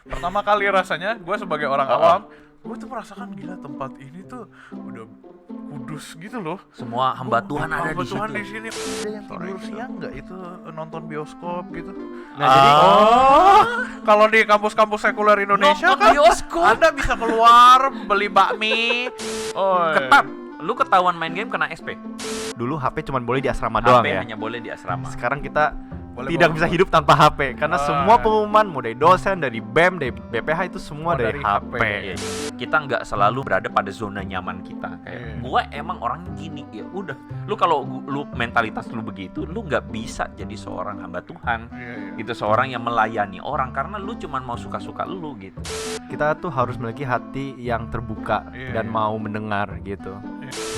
Pertama kali rasanya gue sebagai orang awam, gue tuh merasakan gila tempat ini tuh udah kudus gitu loh. Semua hamba Tuhan ada di situ. di sini. Ada yang tidur siang nggak itu nonton bioskop gitu? Nah, jadi Kalau di kampus-kampus sekuler Indonesia Nonton kan bioskop. Anda bisa keluar beli bakmi. Oh, Ketat. Lu ketahuan main game kena SP. dulu HP cuma boleh di asrama doang HP ya. hanya boleh di asrama. Sekarang kita Boleh tidak bawa bisa handphone. hidup tanpa HP karena Ah. semua pengumuman mau dari dosen, dari BEM, dari BPH itu semua Semua dari dari HP. HP. Iya. Kita nggak selalu berada pada zona nyaman kita. Kayak Iya. gua emang orang gini, ya udah. Lu kalau lu mentalitas lu begitu, lu nggak bisa jadi seorang hamba Tuhan. Iya. Gitu, seorang yang melayani orang karena lu cuman mau suka-suka lu gitu. Kita tuh harus memiliki hati yang terbuka Iya, dan iya. mau mendengar gitu.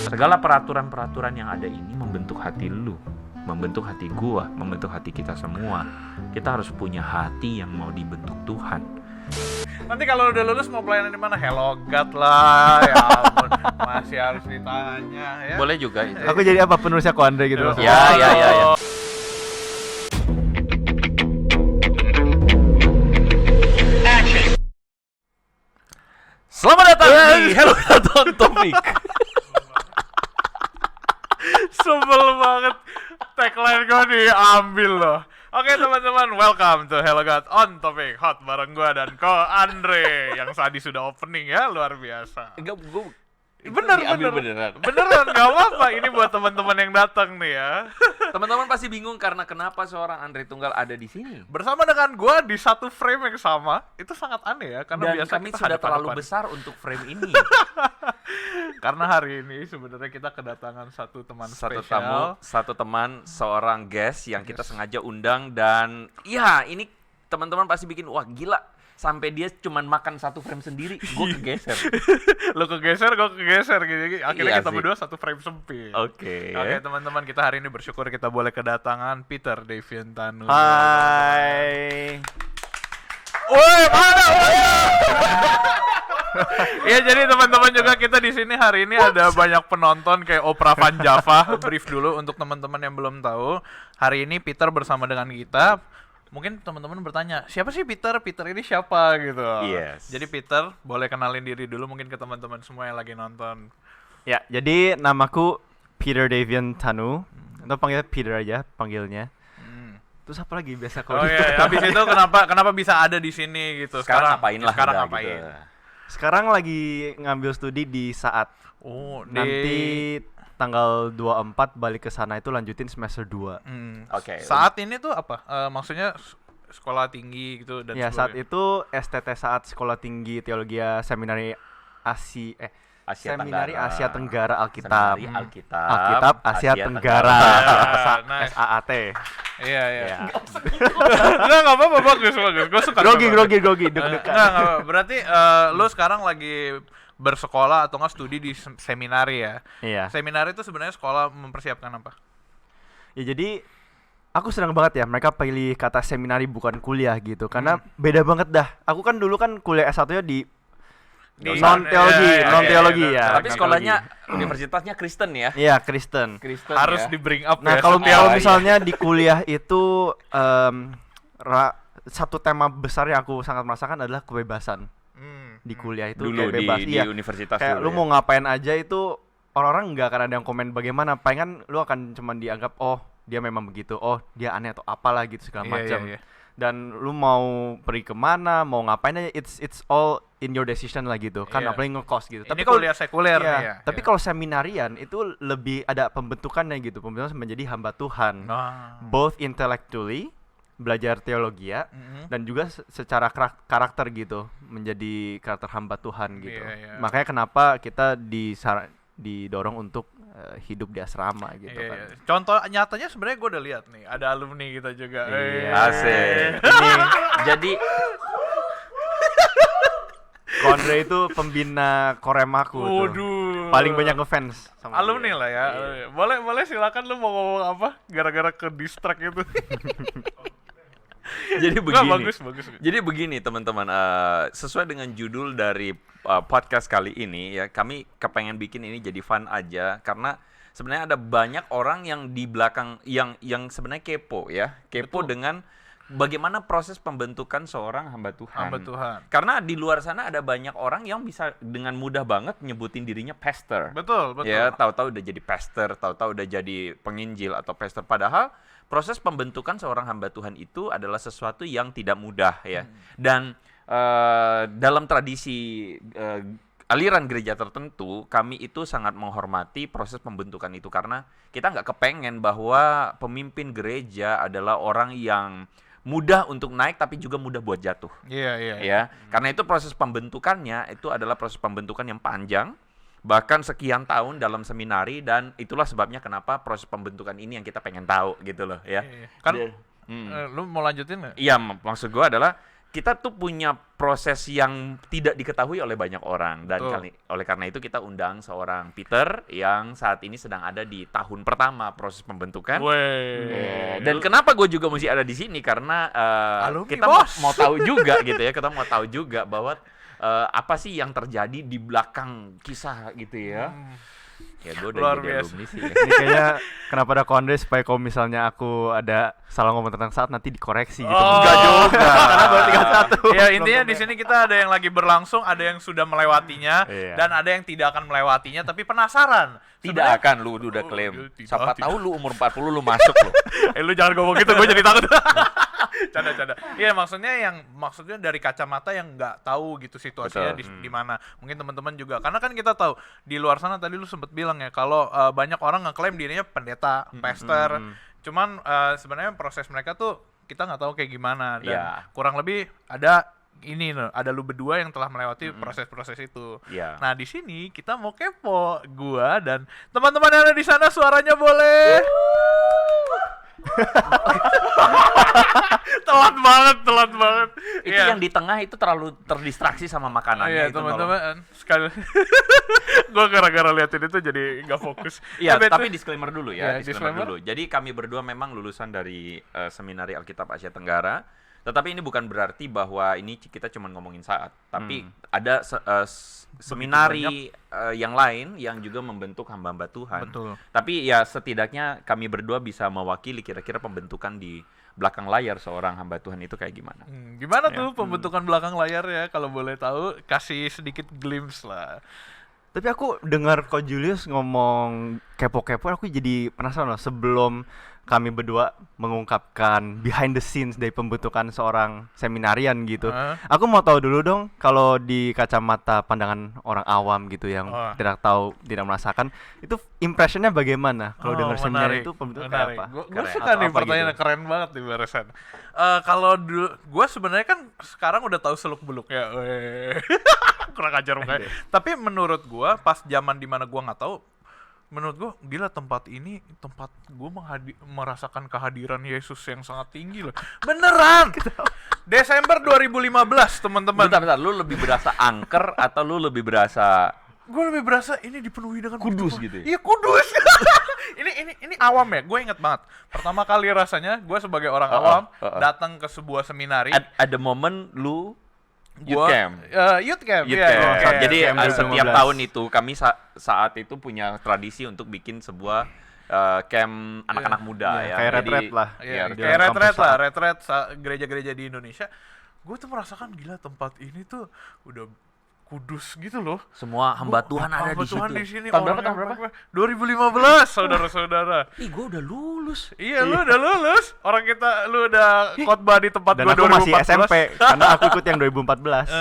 Segala peraturan-peraturan yang ada ini membentuk hati lu, membentuk hati gua, membentuk hati kita semua. Kita harus punya hati yang mau dibentuk Tuhan. Nanti kalau udah lulus mau pelayanan di mana? Hello God lah, ya ampun. Masih harus ditanya ya. Boleh juga itu. Aku jadi apa penulisnya Ko Andre gitu. Ya. Selamat datang di Hello Nonton Topik. Sebel banget tagline gue diambil loh. Oke teman-teman, welcome to Hello God on Topic Hot bareng gue dan Ko Andre yang tadi sudah opening ya, luar biasa. Enggak, gua Bener, beneran. Beneran, gak apa-apa. Ini buat teman-teman yang datang nih ya. Teman-teman pasti bingung karena kenapa seorang Andre Tunggal ada di sini. Bersama dengan gue di satu frame yang sama, itu sangat aneh ya. Karena Dan biasa kami kita sudah terlalu hadap-hadapan. besar untuk frame ini. Karena hari ini sebenarnya kita kedatangan satu teman Satu spesial. tamu, satu teman, seorang guest yang kita sengaja undang. Dan ya ini teman-teman pasti bikin, wah gila, sampai dia cuman makan satu frame sendiri, gue kegeser. Lo kegeser, gue kegeser gitu. Akhirnya Iya kita sih. berdua satu frame sempit. Oke. Oke teman-teman, kita hari ini bersyukur kita boleh kedatangan Peter Deviantanu. Hai. Woi, mana? Iya, jadi teman-teman juga kita di sini hari ini ada banyak penonton kayak Opera Van Java. Brief dulu untuk teman-teman yang belum tahu. Hari ini Peter bersama dengan kita. Mungkin teman-teman bertanya, siapa sih Peter? Peter ini siapa gitu. Yes. Jadi Peter, boleh kenalin diri dulu mungkin ke teman-teman semua yang lagi nonton. Ya, jadi namaku Peter Deviantanu. Atau panggil Peter aja panggilnya. Terus apa lagi biasa kalau Oh iya, habis itu kenapa bisa ada di sini gitu. Sekarang ngapain lah Sekarang udah ngapain? gitu. Sekarang lagi ngambil studi di saat Oh, nanti tanggal 24 balik ke sana itu lanjutin semester 2. Oke. Saat ini tuh apa? Maksudnya sekolah tinggi gitu dan Ya, saat itu STT saat Sekolah Tinggi Teologi Seminari Seminari Asia Tenggara Alkitab. Seminari Alkitab. Alkitab Asia Tenggara. Nice. SAAT. Iya. Ya. Enggak apa-apa, bagus. Gue suka. Grogi Enggak, deg-degan. apa-apa. Berarti lu sekarang lagi bersekolah atau enggak studi di seminari ya? Iya. Seminari itu sebenarnya sekolah mempersiapkan apa? Ya, jadi aku senang banget ya mereka pilih kata seminari bukan kuliah gitu karena beda banget dah. Aku kan dulu kan kuliah S1-nya di non teologi ya. Tapi sekolahnya universitasnya Kristen ya. Iya, Kristen. Kristen Harus ya. di bring up Nah, ya. kalau setiap- misalnya di kuliah itu satu tema besar yang aku sangat merasakan adalah kebebasan. Di kuliah itu dulu kayak bebas. di Iya. universitas Kayak lu dulu ya. mau ngapain aja itu orang-orang nggak akan ada yang komen bagaimana. Palingan lu akan cuman dianggap oh dia memang begitu, oh dia aneh atau apalah gitu segala Iya, macam. iya. Dan lu mau pergi kemana, mau ngapain aja, it's all in your decision lah gitu. Kan Iya. apalagi ngekos gitu. Ini kuliah sekuler iya, nih ya. tapi kalau seminarian itu lebih ada pembentukannya gitu. Pembentukan menjadi hamba Tuhan. Both intellectually belajar teologi ya, dan juga secara karakter gitu menjadi karakter hamba Tuhan gitu. Iya. Makanya kenapa kita didorong untuk hidup di asrama gitu Iya, kan. iya. Contoh nyatanya sebenarnya gue udah lihat nih, ada alumni kita juga. Iya. Asik. Ini Jadi Kondre itu pembina Koremaku tuh. Waduh. Paling banyak ngefans sama alumni dia. lah ya. Boleh silakan lu mau ngomong apa? Gara-gara ke distract itu. jadi Enggak, begini. bagus. Jadi begini teman-teman, sesuai dengan judul dari podcast kali ini ya, kami kepengen bikin ini jadi fun aja karena sebenarnya ada banyak orang yang di belakang yang sebenarnya kepo ya, kepo dengan bagaimana proses pembentukan seorang hamba Tuhan. Hamba Tuhan. Karena di luar sana ada banyak orang yang bisa dengan mudah banget nyebutin dirinya pastor. Betul. Ya, tahu-tahu udah jadi pastor, tahu-tahu udah jadi penginjil atau pastor. Padahal proses pembentukan seorang hamba Tuhan itu adalah sesuatu yang tidak mudah ya. Dan dalam tradisi aliran gereja tertentu, kami itu sangat menghormati proses pembentukan itu karena kita nggak kepengen bahwa pemimpin gereja adalah orang yang mudah untuk naik tapi juga mudah buat jatuh. Iya. Ya, karena itu proses pembentukannya itu adalah proses pembentukan yang panjang, bahkan sekian tahun dalam seminari, dan itulah sebabnya kenapa proses pembentukan ini yang kita pengen tahu gitu loh ya. Iya. Kan lu mau lanjutin nggak? Iya, maksud gua adalah kita tuh punya proses yang tidak diketahui oleh banyak orang, dan oleh karena itu kita undang seorang Peter yang saat ini sedang ada di tahun pertama proses pembentukan. Dan kenapa gue juga mesti ada di sini karena kita mau tahu juga gitu ya, kita mau tahu juga bahwa apa sih yang terjadi di belakang kisah gitu ya. Ya gue udah Luar jadi biasa. alumni sih ya. Ini kayaknya kenapa ada konde supaya kalau misalnya aku ada salah ngomong tentang saat nanti dikoreksi gitu. Enggak juga. Karena baru tinggal satu. Ya intinya di sini kita ada yang lagi berlangsung, ada yang sudah melewatinya, Iya. dan ada yang tidak akan melewatinya tapi penasaran. Tidak akan, lu udah klaim. Tidak, Siapa tidak. tahu lu umur 40 lu masuk lu. Lu jangan ngomong gitu, gue jadi takut. Canda. Iya, maksudnya dari kacamata yang nggak tahu gitu situasinya di mana. Mungkin teman-teman juga, karena kan kita tahu di luar sana tadi lu sempet bilang ya kalau banyak orang ngeklaim dirinya pendeta, pastor. Cuman sebenarnya proses mereka tuh kita nggak tahu kayak gimana, dan kurang lebih ada ada lu berdua yang telah melewati proses-proses itu. Nah, di sini kita mau kepo, gua dan teman-teman yang ada di sana suaranya boleh. telat banget. Itu yang di tengah itu terlalu terdistraksi sama makanannya itu. Teman-teman sekali. Gua gara-gara liatin itu jadi nggak fokus. Iya, tapi disclaimer dulu ya, disclaimer dulu. Jadi kami berdua memang lulusan dari Seminari Alkitab Asia Tenggara. Tetapi ini bukan berarti bahwa ini kita cuma ngomongin saat, tapi ada seminari yang lain yang juga membentuk hamba-hamba Tuhan. Betul. Tapi ya setidaknya kami berdua bisa mewakili kira-kira pembentukan di belakang layar seorang hamba Tuhan itu kayak gimana. Gimana tuh pembentukan belakang layar ya, kalau boleh tahu, kasih sedikit glimpse lah. Tapi aku dengar Ko Julius ngomong kepo-kepo, aku jadi penasaran loh. Sebelum kami berdua mengungkapkan behind the scenes dari pembentukan seorang seminarian gitu, aku mau tahu dulu dong, kalau di kacamata pandangan orang awam gitu yang tidak tahu, tidak merasakan, itu impressionnya bagaimana kalau dengar seminarian itu pembentukan kayak apa? Gue suka nih pertanyaan gitu. Keren banget nih barusan. Kalau dulu gue sebenarnya kan sekarang udah tahu seluk beluknya. Kurang ajar mukanya. Tapi menurut gue pas zaman dimana gue nggak tahu, menurut gue gila, tempat gue merasakan kehadiran Yesus yang sangat tinggi loh. Beneran. Desember 2015 teman-teman. Bentar, lu lebih berasa angker atau lu lebih berasa? Gue lebih berasa ini dipenuhi dengan kudus gitu. Iya, kudus. ini awam ya. Gue inget banget. Pertama kali rasanya gue sebagai orang awam datang ke sebuah seminari. At the moment lu Youth camp. Yeah. Jadi setiap tahun itu kami saat itu punya tradisi untuk bikin sebuah camp anak-anak muda ya. Kayak retreat lah. Kayak retreat gereja-gereja di Indonesia. Gue tuh merasakan gila, tempat ini tuh udah kudus gitu loh. Semua hamba Tuhan ada di situ. Tuhan di sini. Tahun berapa? 2015, saudara-saudara. Ih, gue udah lulus. Iya, lu udah lulus. Lu udah khotbah di tempat dan gua 2014. Dan aku masih SMP karena aku ikut yang 2014.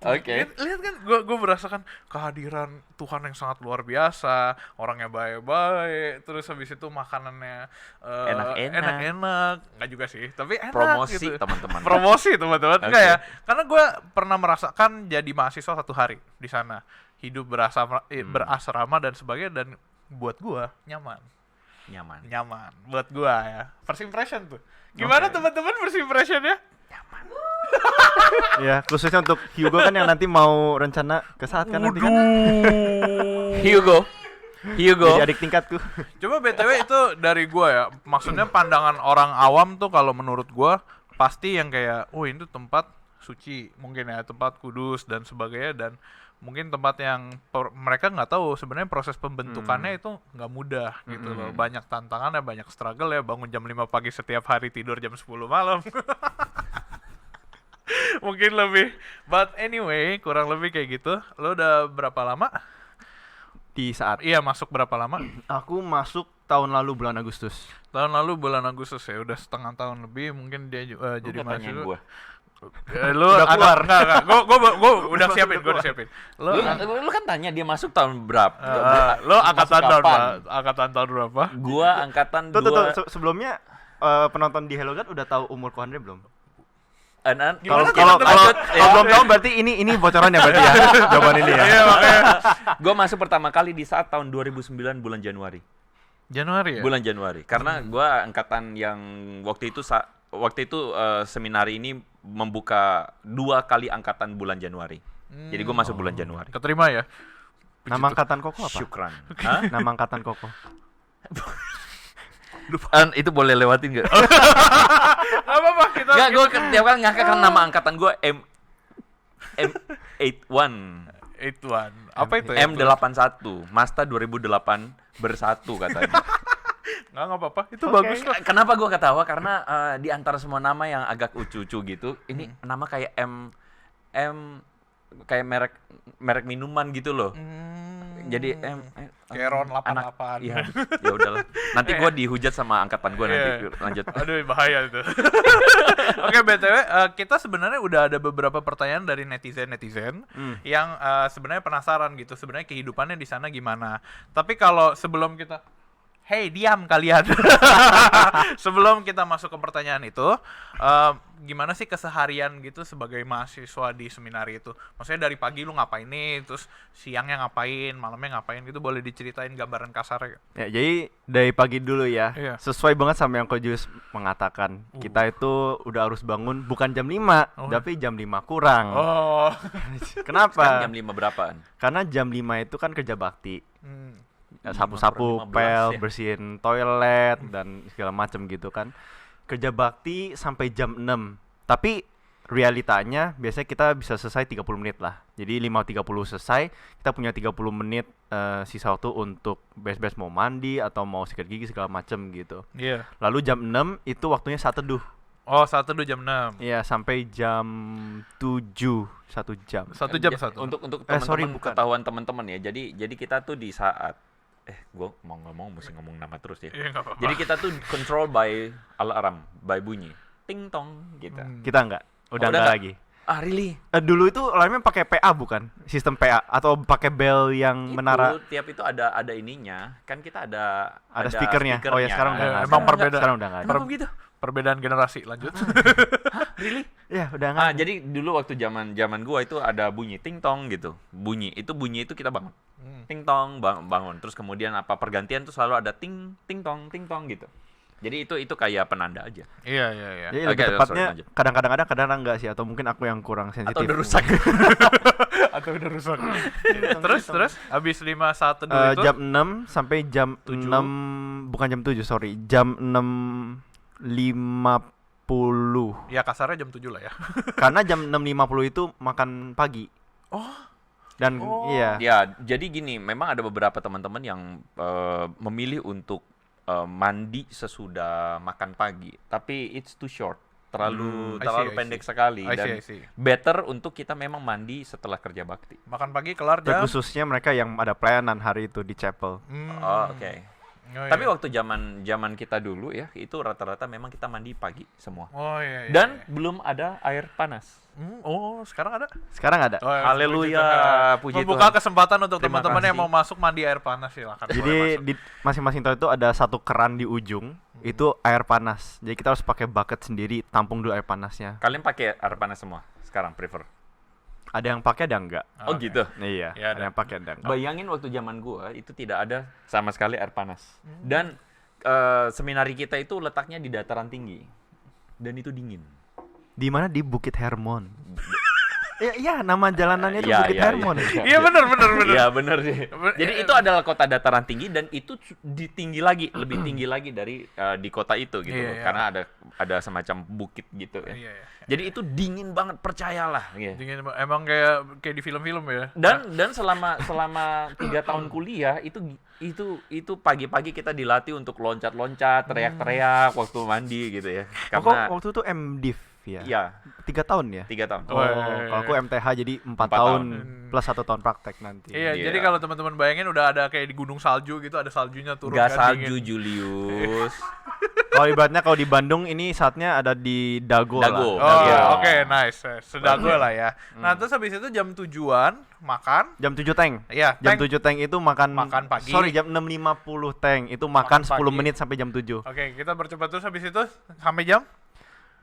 Oke. Lihat kan, gue merasakan kehadiran Tuhan yang sangat luar biasa. Orangnya baik-baik, terus habis itu makanannya enak-enak. Enggak juga sih, tapi enak. Promosi gitu. teman-teman. Promosi teman-teman. Enggak ya? Karena gue pernah merasakan jadi mahasiswa 1 hari di sana, hidup berasrama dan sebagainya, dan buat gue nyaman buat gue ya. First impression tuh gimana teman-teman? First impressionnya nyaman. Ya, khususnya untuk Hugo kan yang nanti mau rencana ke saat kan nanti kan. Hugo. Jadi adik tingkatku. Coba BTW itu dari gua ya. Maksudnya pandangan orang awam tuh kalau menurut gua pasti yang kayak, ini tuh tempat suci mungkin ya, tempat kudus dan sebagainya, dan mungkin tempat yang mereka nggak tahu sebenarnya proses pembentukannya itu nggak mudah gitu loh, banyak tantangannya, banyak struggle ya, bangun jam 5 pagi setiap hari, tidur jam 10 malam. Mungkin lebih, but anyway kurang lebih kayak gitu. Lo udah berapa lama Di saat masuk berapa lama? aku masuk tahun lalu bulan Agustus. Tahun lalu bulan Agustus ya, udah setengah tahun lebih. Mungkin dia jadi tanyain mahasiswa. gua. Lu Udah keluar. Enggak. Gua udah siapin, Lu kan tanya dia masuk tahun berapa? Lo angkatan Masuk tahun kapan? berapa? Angkatan tahun berapa? Gua angkatan Tuh, dua. sebelumnya penonton di Hello God udah tahu umurku Andre belum? Gimana Kalau kita lanjut? belum tahu berarti ini bocoran ya berarti ya. Jawaban ini ya. Iya makanya. Gua masuk pertama kali di saat tahun 2009 bulan Januari. Januari ya? Bulan Januari. Karena gua angkatan yang waktu itu seminar ini membuka 2 kali angkatan bulan Januari. Jadi gua masuk bulan Januari. Keterima ya? Nama angkatan Koko apa? Syukran. Hah? Nama angkatan Koko. Itu boleh lewatin nggak? Gak apa-apa, kita Nggak, gue tiap kali ngangkat kan nama angkatan gue M81. 81. Apa itu? M81, Mazda 2008 bersatu katanya. Nggak apa-apa, itu bagus kok. Kenapa gue ketawa? Karena di antara semua nama yang agak ucu-ucu gitu, ini nama kayak M kayak merek minuman gitu loh. Jadi Kayak Ron 88. anak, iya, ya udahlah. Nanti gue dihujat sama angkatan gue nanti. Lanjut. Aduh bahaya itu. Oke, BTW kita sebenarnya udah ada beberapa pertanyaan dari netizen yang sebenarnya penasaran gitu, sebenarnya kehidupannya di sana gimana. Tapi kalau sebelum kita diam kalian. Sebelum kita masuk ke pertanyaan itu, gimana sih keseharian gitu sebagai mahasiswa di seminari itu? Maksudnya dari pagi lu ngapain nih, terus siangnya ngapain, malamnya ngapain gitu, boleh diceritain gambaran kasarnya? Ya, jadi dari pagi dulu ya. Iya. Sesuai banget sama yang Ko Julius mengatakan. Kita itu udah harus bangun bukan jam 5, tapi jam 5 kurang. Oh. Kenapa? Jam 5 berapaan? Karena jam 5 itu kan kerja bakti. Hmm. Sapu-sapu 5 pel, ya? bersihin toilet dan segala macam gitu kan. Kerja bakti sampai jam 6. Tapi realitanya biasanya kita bisa selesai 30 menit lah. Jadi 5.30 selesai, kita punya 30 menit sisa waktu untuk beres-beres mau mandi atau mau sikat gigi segala macam gitu. Iya. Lalu jam 6 itu waktunya saat teduh. Oh, 1 dulu jam 6. Iya, sampai jam 7, 1 jam. 1 jam Ja- 1. Untuk sorry, teman-teman, bukan. ketahuan teman-teman ya. Jadi kita tuh di saat gue mau ngomong mesti ngomong nama terus ya. Iya, nggak apa-apa. Jadi kita tuh control by alarm, by bunyi, ting tong gitu. Kita enggak. Udah Udah enggak nggak? lagi. Ah really? Dulu itu alarmnya pakai PA bukan? Sistem PA atau pakai bel yang menara. Tiap itu ada ininya. Kan kita ada Speakernya. Oh ya, sekarang udah enggak. Emang perbedaan. Sekarang udah enggak ada. Kenapa begitu? Perbedaan generasi, lanjut. Really? Ya, udah enggak. Jadi dulu waktu zaman gua itu ada bunyi ting tong gitu. Bunyi itu kita bangun. Ting tong bangun. Terus kemudian apa pergantian tuh selalu ada ting tong gitu. Jadi itu kayak penanda aja. Iya. Jadi Oke, lebih tepatnya sorry, lanjut. kadang-kadang ada, kadang enggak sih, atau mungkin aku yang kurang sensitif. Atau udah rusak. Atau udah rusak. Terus habis 5.1 dulu itu Jam 6 sampai jam 7. 6, bukan jam 7, sorry. Jam 6.50. ya kasarnya jam 7 lah ya. Karena jam 6.50 itu makan pagi. Dan iya. Ya, jadi gini, memang ada beberapa teman-teman yang memilih untuk mandi sesudah makan pagi, tapi it's too short, terlalu I see. pendek sekali I dan see. better untuk kita memang mandi setelah kerja bakti. Makan pagi kelar jam. Khususnya mereka yang ada pelayanan hari itu di chapel. Oh, oke. Oh, Tapi iya. waktu zaman kita dulu ya, itu rata-rata memang kita mandi pagi semua. Oh iya. Dan belum ada air panas. Sekarang ada. Sekarang ada. Oh, ya, Haleluya, puji puji Membuka Tuhan. kesempatan untuk Terima teman-teman yang kasih. mau masuk mandi air panas, silakan. Jadi boleh masuk. di masing-masing toilet itu ada satu keran di ujung, itu air panas. Jadi kita harus pakai bucket sendiri, tampung dulu air panasnya. Kalian pakai air panas semua sekarang prefer? Ada yang pakai, ada enggak. Oh Oke. gitu. Iya, Ya, ada yang pakai, ada enggak. Bayangin waktu zaman gua itu tidak ada sama sekali air panas. Dan seminari kita itu letaknya di dataran tinggi. Dan itu dingin. Di mana? Di Bukit Hermon. Iya, nama jalanannya itu Iya, Bukit iya, Hermon. iya. Iya benar. Iya benar sih. Jadi itu adalah kota dataran tinggi dan itu tinggi lagi, lebih tinggi lagi dari di kota itu gitu Iya, loh. iya. Karena ada semacam bukit gitu ya. Iya, iya. Jadi itu dingin banget, percayalah. Ya. Dingin, emang kayak di film-film ya. Dan selama 3 tahun kuliah itu pagi-pagi kita dilatih untuk loncat-loncat, teriak-teriak waktu mandi gitu ya. Kok Karena waktu itu MDiv ya? ya 3 tahun ya? 3 tahun. Oh, kalau aku MTH jadi 4 4 tahun tahun. plus 1 tahun praktek nanti. Iya, Iya. jadi kalau teman-teman bayangin udah ada kayak di gunung salju gitu, ada saljunya turun Gak kan, salju dingin. Julius. Kalau ibaratnya kalau di Bandung ini saatnya ada di Dago, Dago. lah. Oh, Iya. oke, nice. Sedago lah ya. Nah, terus habis itu jam 7-an makan. Jam 7 tank. Iya, Jam tank. 7 tank itu makan pagi. Sorry, jam 6.50 tank itu Makan makan 10 pagi. menit sampai jam 7. Oke, kita bercepat terus habis itu sampai jam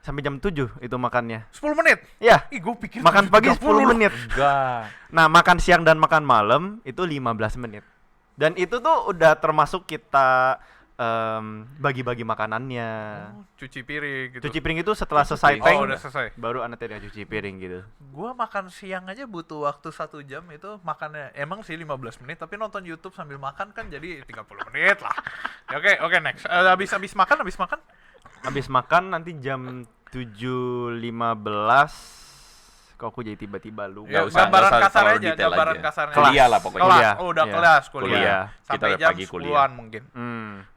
Sampai jam 7 itu makannya. 10 menit. Ya, Ih, gue pikir makan pagi 7.30 10 loh. menit. Enggak. Nah, makan siang dan makan malam itu 15 menit. Dan itu tuh udah termasuk kita bagi-bagi makanannya. Oh, cuci piring gitu. Cuci piring itu setelah Cuci selesai piring. tank, Oh, udah selesai. baru anak tidak cuci piring gitu. Gua makan siang aja butuh waktu 1 jam itu makannya. Emang sih 15 menit, tapi nonton YouTube sambil makan kan jadi 30 menit lah. Ya, oke, next. Habis makan. Habis makan nanti jam 7.15 kok aku jadi tiba-tiba lupa. Ya, Nggak usah gambaran kasar terlalu aja, detail gambaran aja. kasarnya. Kuliah lah pokoknya. Kelas. Kuliah. Oh, udah Iya. kelas Kuliah. kuliah. Kita Sampai udah jam pagi 10-an kuliah. mungkin.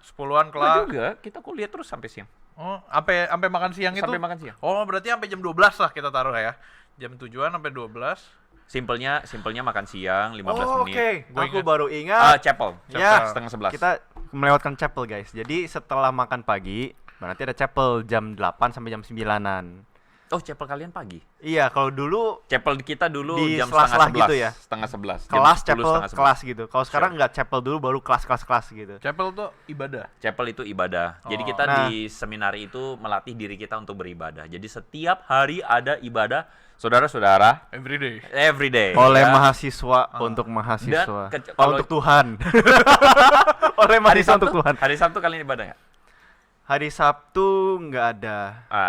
10-an Enggak kelas. juga, kita kuliah terus sampai siang. Oh, sampai makan siang itu? Sampai makan siang. Oh, berarti sampai jam 12 lah kita taruh ya. Jam 7-an sampai 12. Simpelnya makan siang 15 Oh, menit. oke. Gua Aku ingat. baru ingat. Chapel. Ya, setengah 11. kita melewatkan chapel, guys. Jadi setelah makan pagi, berarti ada chapel jam 8 sampai jam 9-an. Oh, chapel kalian pagi. Iya, kalau dulu Chapel kita dulu Di jam sela-sela setengah 11. gitu ya? Setengah 11. Jam kelas 10, chapel setengah 11. kelas gitu. Kalau sekarang nggak chapel dulu, baru kelas gitu. Chapel tuh ibadah. Chapel itu ibadah. Jadi Oh. kita Nah. di seminari itu melatih diri kita untuk beribadah. Jadi setiap hari ada ibadah, saudara-saudara, Every day. every day. Oleh ya. mahasiswa untuk mahasiswa. Dan Oh, untuk Tuhan. Oleh Hari mahasiswa Sabtu, untuk Tuhan. hari Sabtu kalian ibadah nggak? Hari Sabtu nggak ada.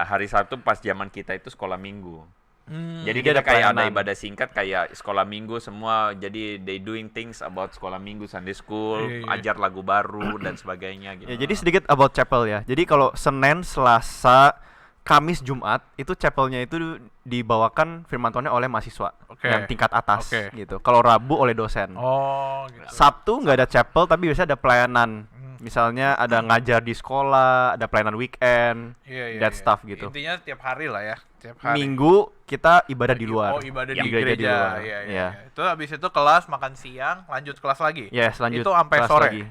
Hari Sabtu pas zaman kita itu sekolah minggu. Jadi Jadi kita ada kayak ada pelayanan. ibadah singkat kayak sekolah minggu semua. Jadi they doing things about sekolah minggu, Sunday school, Iya, iya. ajar lagu baru dan sebagainya gitu. Ya, jadi sedikit about chapel ya. Jadi kalau Senin, Selasa, Kamis, Jumat itu chapelnya itu dibawakan firman Tuhannya oleh mahasiswa Oke. yang tingkat atas Oke. gitu. Kalau Rabu oleh dosen. Oh, gitu. Sabtu nggak ada chapel tapi biasanya ada pelayanan. Hmm. Misalnya ada ngajar di sekolah, ada pelayanan weekend, Iya, that stuff gitu. Intinya tiap hari lah ya. Tiap hari. Minggu kita ibadah di luar. Oh, ibadah Di di gereja gereja. di luar. Iya, iya, Iya. iya. Itu habis itu kelas, makan siang, lanjut kelas lagi. Yes, lanjut Itu sampai kelas sore. lagi.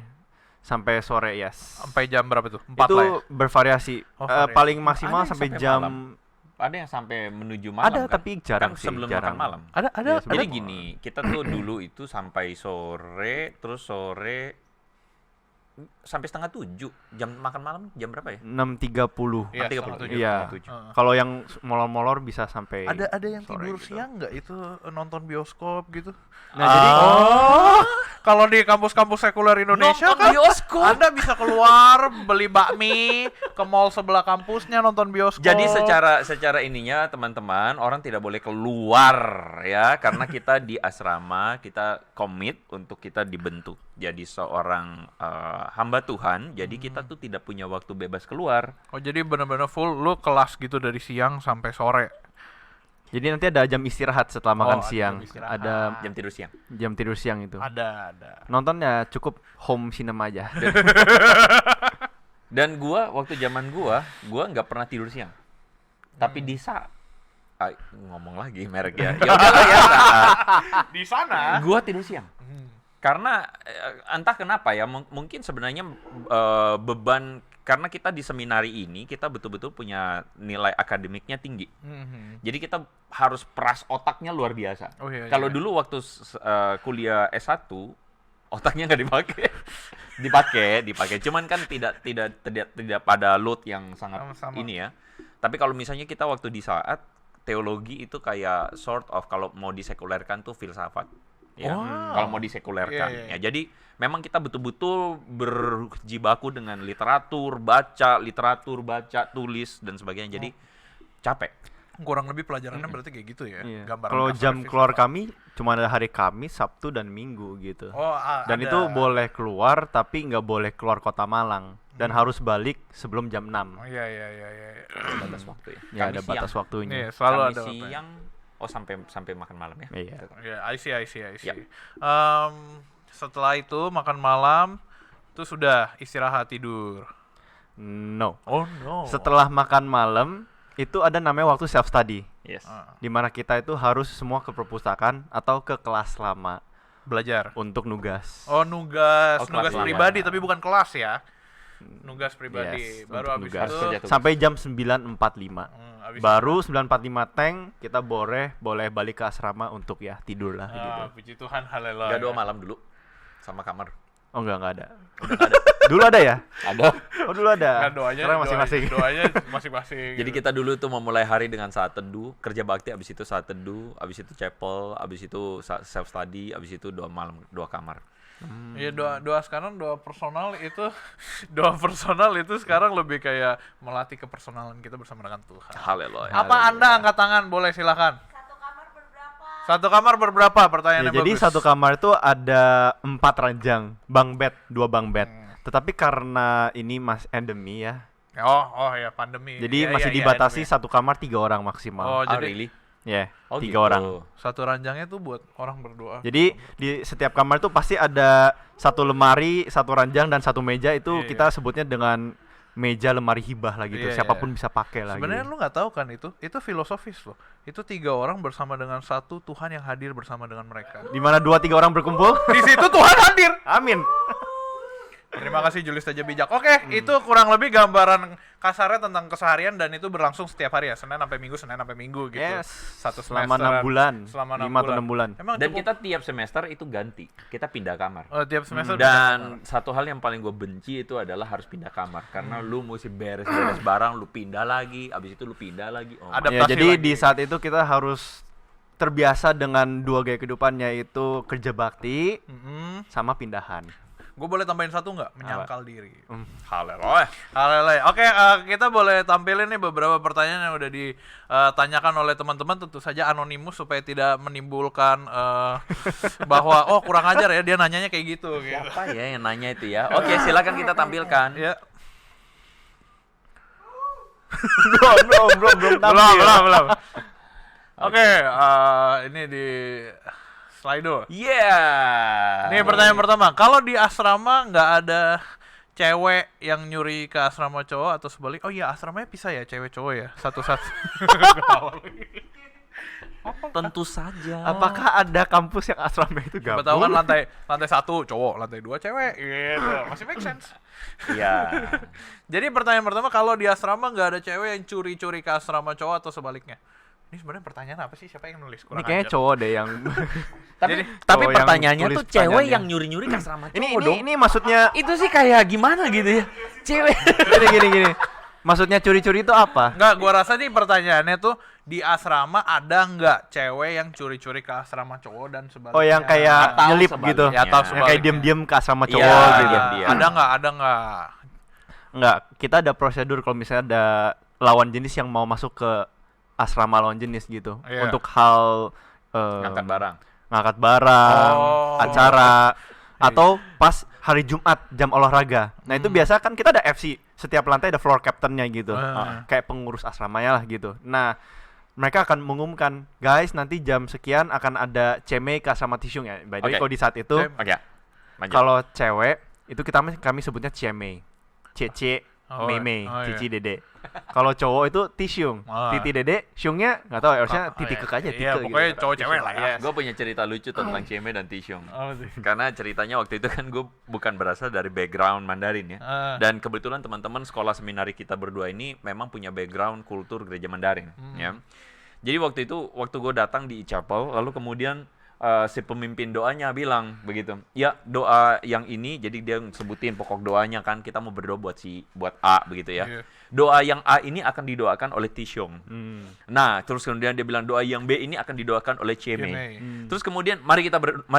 Sampai sore, yes. Sampai jam berapa tuh? 4 Itu lah ya. bervariasi. Oh, variasi. Paling maksimal Ada yang sampai sampai jam malam. Ada yang sampai menuju malam ada kan? tapi jarang Kan sih, sebelum jarang. makan malam. Ada Iya, sebelum- Jadi gini, kita tuh dulu itu sampai sore, terus sore sampai setengah 7. Jam makan malam jam berapa ya? 6.30. Iya, 6.30. setengah 7. Iya. setengah 7. Heeh. Kalau yang molor-molor bisa sampai Ada yang sore tidur gitu. siang nggak itu nonton bioskop gitu? Nah, jadi Kalau di kampus-kampus sekuler Indonesia Nonton kan bioskop. Anda bisa keluar beli bakmi ke mall sebelah kampusnya nonton bioskop. Jadi secara ininya teman-teman, orang tidak boleh keluar ya karena kita di asrama, kita komit untuk kita dibentuk jadi seorang hamba Tuhan. Jadi kita tuh tidak punya waktu bebas keluar. Oh, jadi benar-benar full lu kelas gitu dari siang sampai sore. Jadi nanti ada jam istirahat setelah makan ada siang. jam istirahat. Ada Jam tidur siang. jam tidur siang itu. Ada. Nontonnya cukup home cinema aja. Dan gua waktu zaman gua nggak pernah tidur siang. Tapi di saat ngomong lagi merek ya. Ya udahlah ya. Di sana. Gua tidur siang. Karena entah kenapa ya, mungkin sebenarnya beban karena kita di seminari ini kita betul-betul punya nilai akademiknya tinggi. Jadi kita harus peras otaknya luar biasa. Oh, iya, Kalau iya. dulu waktu kuliah S1 otaknya nggak dipakai. dipakai. Cuman kan tidak pada load yang sangat Sama-sama. ini ya. Tapi kalau misalnya kita waktu di saat teologi itu kayak sort of kalau mau disekulerkan tuh filsafat. Ya, Wow. kalau mau disekulerkan. Iya, iya. Ya, jadi memang kita betul-betul berjibaku dengan literatur, baca, tulis dan sebagainya. Jadi capek. Kurang lebih pelajarannya berarti kayak gitu ya. Iya. Gambaran Kalau kasar jam visual. keluar kami cuma ada hari Kamis, Sabtu dan Minggu gitu. Oh, Dan ada. itu boleh keluar tapi nggak boleh keluar kota Malang dan harus balik sebelum jam 6. Oh, iya. Batas waktu ya. Ya ada Kami batas siang. waktunya. Nih, selalu Kami ada waktunya. siang. Oh sampai makan malam ya. Iya. Ya, I see. Yap. Setelah itu makan malam, itu sudah istirahat tidur. No. Oh no. Setelah makan malam itu ada namanya waktu self study, Yes. di mana kita itu harus semua ke perpustakaan atau ke kelas lama Belajar. untuk nugas. Oh, nugas Oh, kelas lama. pribadi tapi bukan kelas ya. Nugas pribadi. Yes, Baru untuk habis nugas. itu Kerja tugas. Sampai jam 9.45. habis Baru 9.45 tank kita boleh balik ke asrama untuk ya tidur lah gitu. puji Tuhan, haleluya. Enggak 2 malam dulu sama kamar. Oh enggak ada. Dulu ada ya? Ada. Oh dulu ada. Kan doanya Sekarang masing-masing. Doanya masing-masing. Jadi kita dulu tuh memulai hari dengan saat teduh, kerja bakti, abis itu saat teduh, abis itu chapel, abis itu self study, abis itu 2 malam 2 kamar. Iya, doa sekarang doa personal itu sekarang lebih kayak melatih kepersonalan kita bersama dengan Tuhan. Haleluya. Apa Anda angkat tangan? Boleh, silakan. Satu kamar berberapa? Ya, Pertanyaannya jadi bagus. satu kamar itu ada 4 ranjang, bunk bed, 2 bunk bed. Tetapi karena ini mas endemi ya, Oh ya, pandemi. jadi Iya, masih iya, dibatasi endemi. satu kamar 3 orang maksimal. Oh, Oh, jadi really? Ya, Oh, 3 gitu. orang. satu ranjangnya tuh buat orang berdoa. Jadi di setiap kamar itu pasti ada satu lemari, satu ranjang dan satu meja itu Iya, kita sebutnya dengan meja lemari hibah lah gitu. Iya, Siapapun iya. bisa pakai lah. Sebenarnya gitu. lu nggak tahu kan itu filosofis loh. Itu 3 orang bersama dengan satu Tuhan yang hadir bersama dengan mereka. Di mana 2-3 orang berkumpul? Di situ Tuhan hadir. Amin. Terima kasih Julius Teja Bijak. Oke, itu kurang lebih gambaran kasarnya tentang keseharian dan itu berlangsung setiap hari ya, Senin sampai Minggu gitu. Yes. Satu Selama semesteran. 6 bulan. Selama 5 atau 6 bulan. Emang Dan cukup- kita tiap semester itu ganti. Kita pindah kamar. tiap semester Dan satu hal yang paling gue benci itu adalah harus pindah kamar karena lu mesti beres-beres barang, lu pindah lagi, abis itu lu pindah lagi. Oh, Ada- Ya, Adaptasi jadi lagi. di saat itu kita harus terbiasa dengan 2 gaya kehidupan, yaitu kerja bakti sama pindahan. Gue boleh tambahin satu nggak? Menyangkal diri. haleluya. Haleluya. Oke, kita boleh tampilin nih beberapa pertanyaan yang udah ditanyakan oleh teman-teman, tentu saja anonimus supaya tidak menimbulkan bahwa oh kurang ajar ya dia nanyanya kayak gitu. Siapa ya yang nanya itu ya? Oke, silakan kita tampilkan. Ya. belum Belum. Oke, ini di Slido. Yeah. Ini pertanyaan pertama. Kalau di asrama nggak ada cewek yang nyuri ke asrama cowok atau sebalik? Oh iya, asramanya pisah ya, cewek cowok ya, satu-satu. Tentu saja. Apakah ada kampus yang asrama itu Siapa gabung? tahu kan lantai 1 cowok, lantai 2 cewek, gitu. Masih make sense. Iya. Jadi pertanyaan pertama, kalau di asrama nggak ada cewek yang curi-curi ke asrama cowok atau sebaliknya? Ini sebenarnya pertanyaan apa sih? Siapa yang nulis? Ini Kurang kayaknya ajar. cowok deh yang Tapi Jadi, tapi cowok yang pertanyaannya tulis tuh cewek pertanyaannya. yang nyuri-nyuri ke asrama cowok ini dong. ini maksudnya Itu sih kayak gimana gitu ya? Cewek. gini. Maksudnya curi-curi itu apa? Nggak, gua rasa nih pertanyaannya tuh di asrama ada nggak cewek yang curi-curi ke asrama cowok dan sebaliknya? Oh, yang kayak Atau nyelip sebaliknya. gitu. Ya, atau Yang kayak sebaliknya. diem-diem ke asrama cowok Iya, gitu. diam-diam. Ada nggak? Enggak, kita ada prosedur kalau misalnya ada lawan jenis yang mau masuk ke asrama lawan jenis gitu. Iya. Untuk hal Ngangkat barang. ngangkat barang, Oh. acara, atau pas hari Jumat jam olahraga. Nah itu biasa kan kita ada FC, setiap lantai ada floor captainnya gitu, kayak pengurus asramanya lah gitu. Nah mereka akan mengumumkan, guys nanti jam sekian akan ada ceme ke asrama Tisyung ya. By the way, Oke. kalau di saat itu Oke. Maju. kalau cewek itu kami sebutnya ceme, cece, Oh, meme, oh, iya. cici, dede. Kalau cowok itu tisyung, Oh. titi, dede, syungnya nggak tahu, harusnya titi kek aja, Iya, tike pokoknya gitu. cowok cewek lah ya. Gue punya cerita lucu tentang Ceme dan Tisyung. Apa sih? Karena ceritanya waktu itu kan gue bukan berasal dari background Mandarin ya. Dan kebetulan teman-teman sekolah seminari kita berdua ini memang punya background kultur gereja Mandarin ya. Jadi waktu gue datang di chapel, lalu kemudian si pemimpin doanya bilang begitu. Ya, doa yang ini, jadi dia sebutin pokok doanya kan, kita mau berdoa buat A begitu ya. Iya. Doa yang A ini akan didoakan oleh Tisyung. Hmm. Nah, terus kemudian dia bilang doa yang B ini akan didoakan oleh Ceme. Ceme. Terus kemudian mari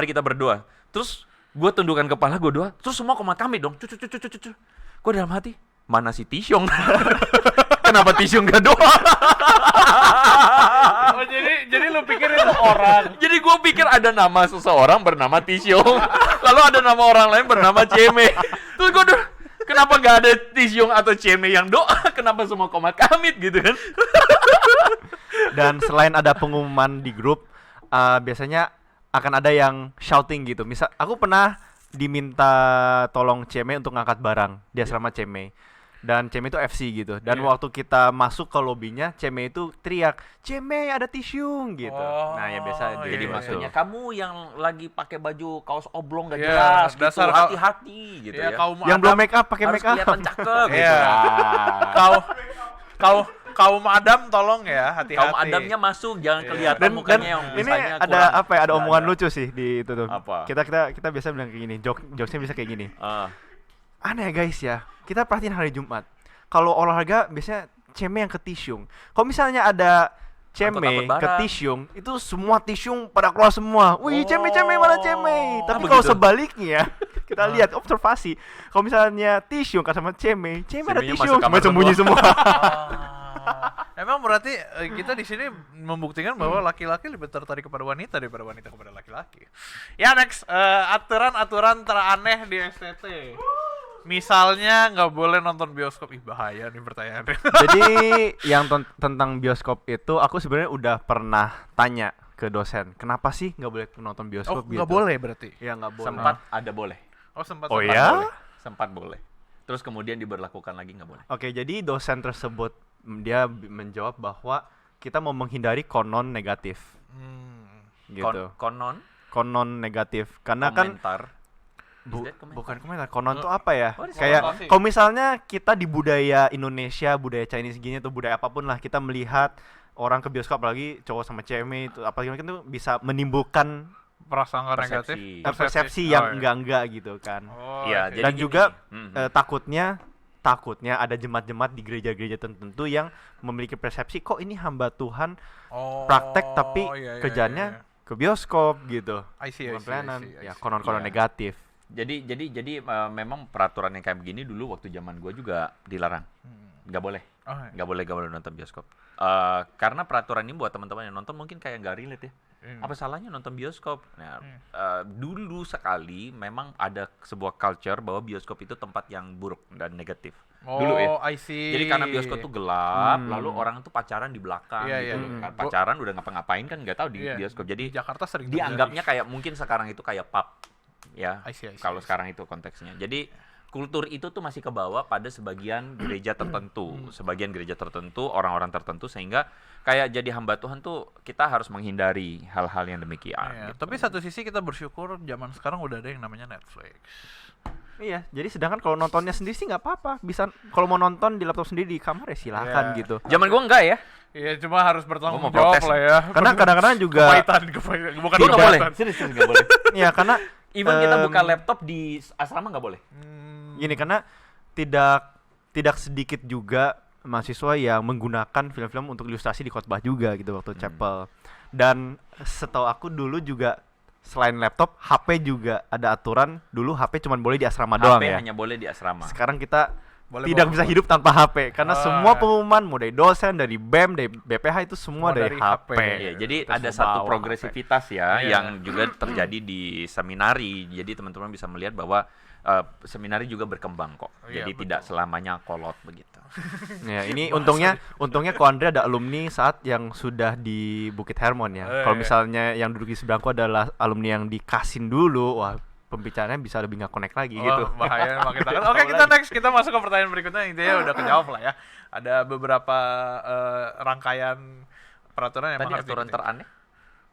kita berdoa. Terus gue tundukkan kepala, gue doa. Terus semua komat kami dong. Gue dalam hati, mana si Tisyung? kenapa tisu nggak doa? Oh, jadi lu pikir itu orang. Jadi gue pikir ada nama seseorang bernama Tisyong, lalu ada nama orang lain bernama Ceme. Terus gue kenapa nggak ada Tisyong atau Ceme yang doa? Kenapa semua komat kamit gitu kan? Dan selain ada pengumuman di grup, biasanya akan ada yang shouting gitu. Misal aku pernah diminta tolong Ceme untuk ngangkat barang di asrama Ceme. Dan Ceme itu FC gitu. Dan waktu kita masuk ke lobbynya, Ceme itu teriak, "Ceme, ada tisu!" gitu. Nah, ya biasa Oh, Jadi iya. maksudnya kamu yang lagi pakai baju kaos oblong gak Iya, jelas gitu, dasar hati-hati gitu Ya, ya. kaum yang belum Adam, make up pakai Harus make up. kelihatan cakep gitu. Iya. Nah, kaum Adam tolong ya, hati-hati. kaum Adamnya masuk, jangan kelihatan Dan mukanya yang ini misalnya ada kurang. apa ya? Ada Nggak omongan ada. lucu sih di itu tuh. Apa? Kita biasa bilang kayak gini. Jokesnya bisa kayak gini. Ah. Aneh ya guys ya. Kita perhatiin hari Jumat. Kalau olahraga biasanya Ceme yang ke Tisyung. Kalau misalnya ada Ceme Angkut-angkut ke barang. Tisyung, itu semua Tisyung pada keluar semua. Wih, Ceme mana Ceme? Tapi kalau begitu. sebaliknya, kita lihat observasi. Kalau misalnya Tisyung sama Ceme ada Cemenya masuk Tisyung, kamar semua sembunyi semua. Emang berarti kita di sini membuktikan bahwa laki-laki lebih tertarik kepada wanita daripada wanita kepada laki-laki. Ya next, aturan-aturan teraneh di STT. Misalnya nggak boleh nonton bioskop. Ih, bahaya nih pertanyaannya. Jadi yang tentang bioskop itu aku sebenarnya udah pernah tanya ke dosen, kenapa sih nggak boleh nonton bioskop gitu? Nggak boleh berarti. Ya nggak boleh. Sempat ada boleh. Sempat. Oh, sempat ya? boleh. Sempat boleh. Terus kemudian diberlakukan lagi nggak boleh. Oke, jadi dosen tersebut dia menjawab bahwa kita mau menghindari konon negatif, gitu. Konon negatif, karena kan Komentar. Is that komentar? bukan komentar. Konon tuh apa ya? What is Kayak konon? kalau misalnya kita di budaya Indonesia, budaya Chinese gini atau budaya apapun lah, kita melihat orang ke bioskop lagi cowok sama cewek itu apalagi itu bisa menimbulkan Prasangka Persepsi. negatif. persepsi Oh, yang iya. enggak gitu kan. Oh, Iya, oke. jadi Dan gini juga nih. takutnya ada jemaat-jemaat di gereja-gereja tertentu yang memiliki persepsi kok ini hamba Tuhan Oh, praktek tapi iya, iya, kerjanya iya, iya. ke bioskop gitu. I see, I Bukan see, I pelayanan. see, I Ya see. konon-konon Iya. negatif. Jadi memang peraturan yang kayak begini dulu waktu zaman gue juga dilarang. Nggak boleh. Oh, iya. Nggak boleh nonton bioskop. Karena peraturan ini buat teman-teman yang nonton mungkin kayak nggak relate ya. Apa salahnya nonton bioskop? Nah, dulu sekali memang ada sebuah culture bahwa bioskop itu tempat yang buruk dan negatif. Dulu ya. I see. Jadi karena bioskop tuh gelap, lalu orang tuh pacaran di belakang Iya, gitu. iya. Pacaran udah ngapa-ngapain kan nggak tahu di Iya. bioskop. Jadi Di Jakarta sering dianggapnya kayak mungkin sekarang itu kayak pub ya. I see, I see, Kalau I see. sekarang itu konteksnya. Jadi kultur itu tuh masih kebawa pada sebagian gereja tertentu, sebagian gereja tertentu, orang-orang tertentu sehingga kayak jadi hamba Tuhan tuh kita harus menghindari hal-hal yang demikian. Iya, gitu. tapi satu sisi kita bersyukur zaman sekarang udah ada yang namanya Netflix. Iya, jadi sedangkan kalau nontonnya sendiri sih nggak apa-apa. Bisa kalau mau nonton di laptop sendiri di kamar ya silakan Iya. gitu. Zaman gua enggak ya. Iya, cuma harus bertanggung Gua mau jawab protes. lah ya. Karena kadang-kadang juga kepahitan, bukan Gua nggak boleh. kejahatan. Serius nggak boleh. ya karena Even kita buka em, laptop di asrama nggak boleh. gini karena tidak sedikit juga mahasiswa yang menggunakan film-film untuk ilustrasi di khotbah juga gitu waktu chapel. Dan setahu aku dulu juga selain laptop, HP juga ada aturan. Dulu HP cuma boleh di asrama doang HP ya. hanya boleh di asrama. Sekarang kita Boleh tidak bawa bisa keluar. hidup tanpa HP karena Ah. semua pengumuman mau dari dosen, dari BEM, dari BPH itu semua Semua dari dari HP. HP. Iya, jadi Kita ada semua satu bawa progresivitas ya Iya. yang juga terjadi di seminari. Jadi teman-teman bisa melihat bahwa seminari juga berkembang kok. Iya, Jadi betul. tidak selamanya kolot begitu. Ya, ini untungnya Ko Andre ada alumni saat yang sudah di Bukit Hermon ya. Kalau misalnya yang duduk di sebelahku adalah alumni yang di Kasin dulu, wah pembicaraannya bisa lebih nggak connect lagi gitu. Oh, bahaya makin takut. Oke, kita next, kita masuk ke pertanyaan berikutnya. Intinya udah kejawab lah ya. Ada beberapa rangkaian peraturan yang Tadi emang harus aturan diikuti. teraneh.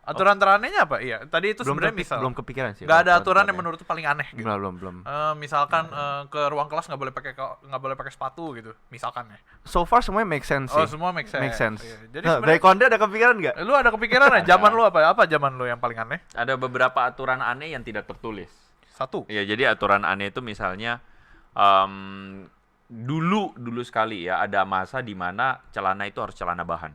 Aturan teranehnya apa? Iya, tadi itu sebenarnya misal. belum kepikiran sih. Nggak ada kalau aturan yang teraneh. menurut tuh paling aneh gitu. Belum. Misalkan ke ruang kelas nggak boleh pakai sepatu gitu, misalkan ya. So far semuanya make sense Oh, sih. semua make sense. Make sense. Iya. Jadi Nah, dari sebenarnya Ko Andre ada kepikiran nggak? lu ada kepikiran ya? Zaman lu apa? Apa zaman lu yang paling aneh? Ada beberapa aturan aneh yang tidak tertulis. Satu. Ya, jadi aturan aneh itu misalnya dulu sekali ya ada masa di mana celana itu harus celana bahan.